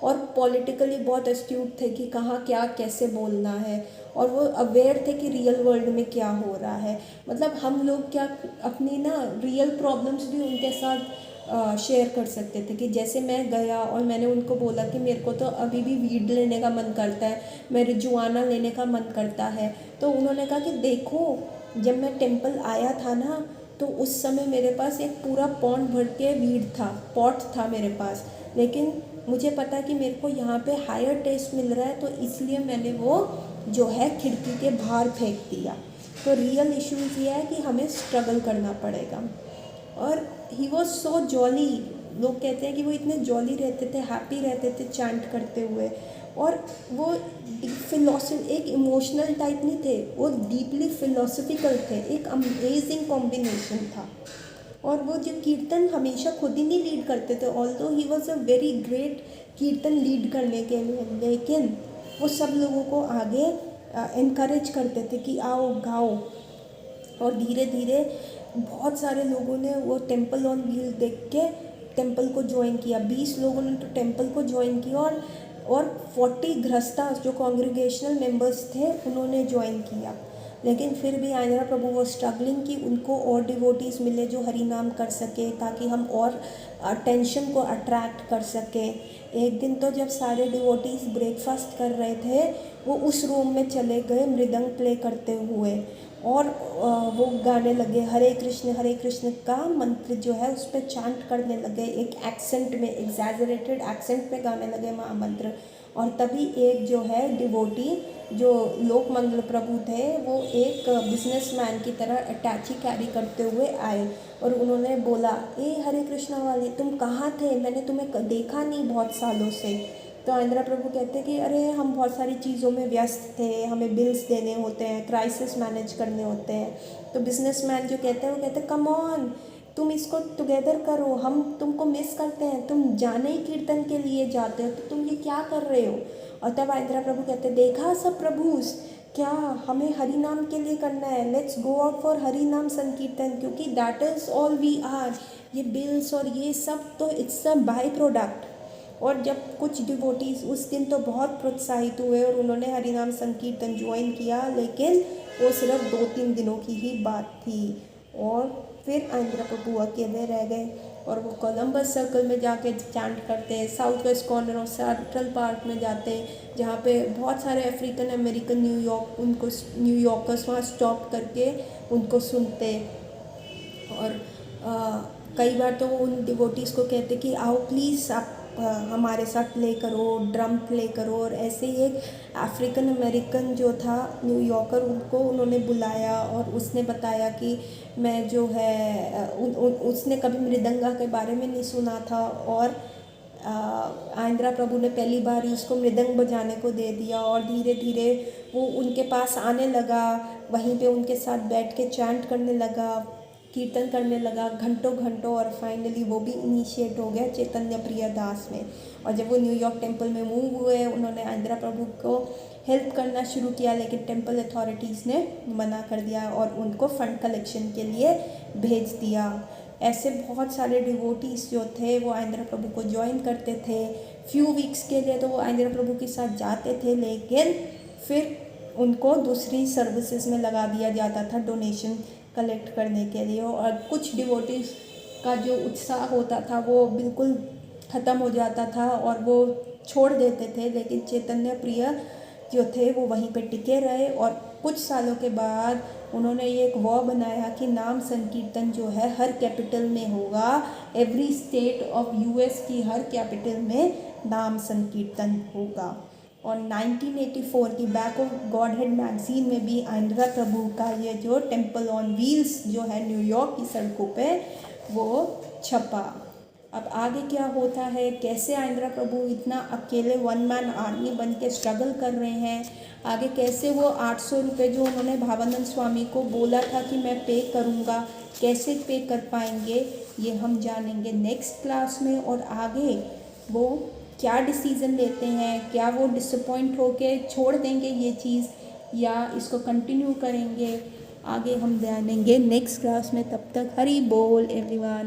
और पॉलिटिकली बहुत एस्ट्यूट थे कि कहाँ क्या कैसे बोलना है, और वो अवेयर थे कि रियल वर्ल्ड में क्या हो रहा है। मतलब हम लोग क्या अपनी ना रियल प्रॉब्लम्स भी उनके साथ शेयर कर सकते थे। कि जैसे मैं गया और मैंने उनको बोला कि मेरे को तो अभी भी वीड लेने का मन करता है, marijuana लेने का मन करता है, तो उन्होंने कहा कि देखो जब मैं टेम्पल आया था ना, तो उस समय मेरे पास एक पूरा पॉन्ड भर के वीड था, पॉट था मेरे पास, लेकिन मुझे पता कि मेरे को यहाँ पे हायर टेस्ट मिल रहा है, तो इसलिए मैंने वो जो है खिड़की के बाहर फेंक दिया। तो रियल इश्यूज़ ये है कि हमें स्ट्रगल करना पड़ेगा। और ही वॉज सो जॉली, लोग कहते हैं कि वो इतने जॉली रहते थे, हैप्पी रहते थे चैंट करते हुए। और वो फिलोसफी, एक इमोशनल टाइप नहीं थे, वो डीपली फिलोसफिकल थे। एक अमेजिंग कॉम्बिनेशन था। और वो जो कीर्तन हमेशा खुद ही नहीं लीड करते थे, although he was a very great कीर्तन लीड करने के लिए, लेकिन वो सब लोगों को आगे इनकरेज करते थे कि आओ गाओ। और धीरे धीरे बहुत सारे लोगों ने वो टेम्पल ऑन व्हील देख के टेम्पल को ज्वाइन किया। 20 लोगों ने तो टेम्पल को ज्वाइन किया, और 40 गृहस्था जो कॉन्ग्रीगेशनल मेंबर्स थे उन्होंने ज्वाइन किया। लेकिन फिर भी आइंद्रा प्रभु वो स्ट्रगलिंग कि उनको और डिवोटीज़ मिले जो हरि नाम कर सके, ताकि हम और अटेंशन को अट्रैक्ट कर सकें। एक दिन तो जब सारे डिवोटीज़ ब्रेकफास्ट कर रहे थे, वो उस रूम में चले गए मृदंग प्ले करते हुए, और वो गाने लगे हरे कृष्ण का मंत्र जो है उस पर चांट करने लगे, एक एक्सेंट में, एग्जैजरेटेड एक्सेंट में गाने लगे महामंत्र। और तभी एक जो है डिवोटी जो लोकमंगल प्रभु थे, वो एक बिजनेसमैन की तरह अटैची कैरी करते हुए आए, और उन्होंने बोला ए हरे कृष्णा वाले तुम कहाँ थे, मैंने तुम्हें देखा नहीं बहुत सालों से। तो आइंद्रा प्रभु कहते कि अरे हम बहुत सारी चीज़ों में व्यस्त थे, हमें बिल्स देने होते हैं, क्राइसिस मैनेज करने होते हैं। तो बिजनेसमैन जो कहते हैं वो कहते हैं कम ऑन, तुम इसको टुगेदर करो, हम तुमको मिस करते हैं, तुम जाने ही कीर्तन के लिए जाते हो, तो तुम ये क्या कर रहे हो। और तब आइंद्रा प्रभु कहते देखा सब प्रभुस, क्या हमें हरि नाम के लिए करना है, let's go out for Hari नाम संकीर्तन, क्योंकि that is all we are. ये बिल्स और ये सब तो इट्स अ बाई प्रोडक्ट। और जब कुछ डिवोटीज़ उस दिन तो बहुत प्रोत्साहित हुए और उन्होंने हरिनाम संकीर्तन ज्वाइन किया, लेकिन वो सिर्फ 2-3 दिनों की ही बात थी, और फिर आइंद्रा प्रभु अकेले रह गए। और वो कोलंबस सर्कल में जाके चैंट करते हैं, south west corner of central park में जाते हैं, जहाँ पे बहुत सारे अफ्रीकन अमेरिकन न्यूयॉर्कर्स वहाँ स्टॉप करके उनको सुनते। और कई बार तो वो उन डिवोटीज़ को कहते कि आओ प्लीज़ आप हमारे साथ प्ले करो, ड्रम प्ले करो। और ऐसे ही एक अफ्रीकन अमेरिकन जो था न्यूयॉर्कर, उनको उन्होंने बुलाया और उसने बताया कि मैं जो है उसने कभी मृदंगा के बारे में नहीं सुना था, और आइंद्रा प्रभु ने पहली बार ही उसको मृदंग बजाने को दे दिया, और धीरे धीरे वो उनके पास आने लगा, वहीं पे उनके साथ बैठ के चैंट करने लगा, कीर्तन करने लगा घंटों घंटों, और फाइनली वो भी इनिशिएट हो गया चैतन्य प्रिय दास में। और जब वो न्यूयॉर्क टेम्पल में मूव हुए, उन्होंने आइंद्रा प्रभु को हेल्प करना शुरू किया, लेकिन टेम्पल अथॉरिटीज़ ने मना कर दिया और उनको फ़ंड कलेक्शन के लिए भेज दिया। ऐसे बहुत सारे डिवोटीज जो थे वो आइंद्रा प्रभु को ज्वाइन करते थे। फ्यू वीक्स के लिए तो वो आइंद्रा प्रभु के साथ जाते थे, लेकिन फिर उनको दूसरी सर्विसेज में लगा दिया जाता था डोनेशन कलेक्ट करने के लिए। और कुछ डिवोटीज का जो उत्साह होता था वो बिल्कुल ख़त्म हो जाता था और वो छोड़ देते थे, लेकिन चैतन्य प्रिय जो थे वो वहीं पे टिके रहे। और कुछ सालों के बाद उन्होंने ये एक वॉ बनाया कि नाम संकीर्तन जो है हर कैपिटल में होगा। एवरी स्टेट ऑफ यूएस की हर कैपिटल में नाम संकीर्तन होगा। और 1984 की back of God head magazine में भी आइंद्रा प्रभु का ये जो टेम्पल ऑन व्हील्स जो है न्यूयॉर्क की सड़कों पे वो छपा। अब आगे क्या होता है, कैसे आइंद्रा प्रभु इतना अकेले वन मैन आर्मी बन के स्ट्रगल कर रहे हैं, आगे कैसे वो 800 रुपये जो उन्होंने भावानंद स्वामी को बोला था कि मैं पे करूँगा, कैसे पे कर पाएंगे, ये हम जानेंगे नेक्स्ट क्लास में। और आगे वो क्या डिसीज़न लेते हैं, क्या वो डिसअपॉइंट होके छोड़ देंगे ये चीज़ या इसको कंटिन्यू करेंगे, आगे हम जानेंगे नेक्स्ट क्लास में। तब तक हरी बोल एवरीवन।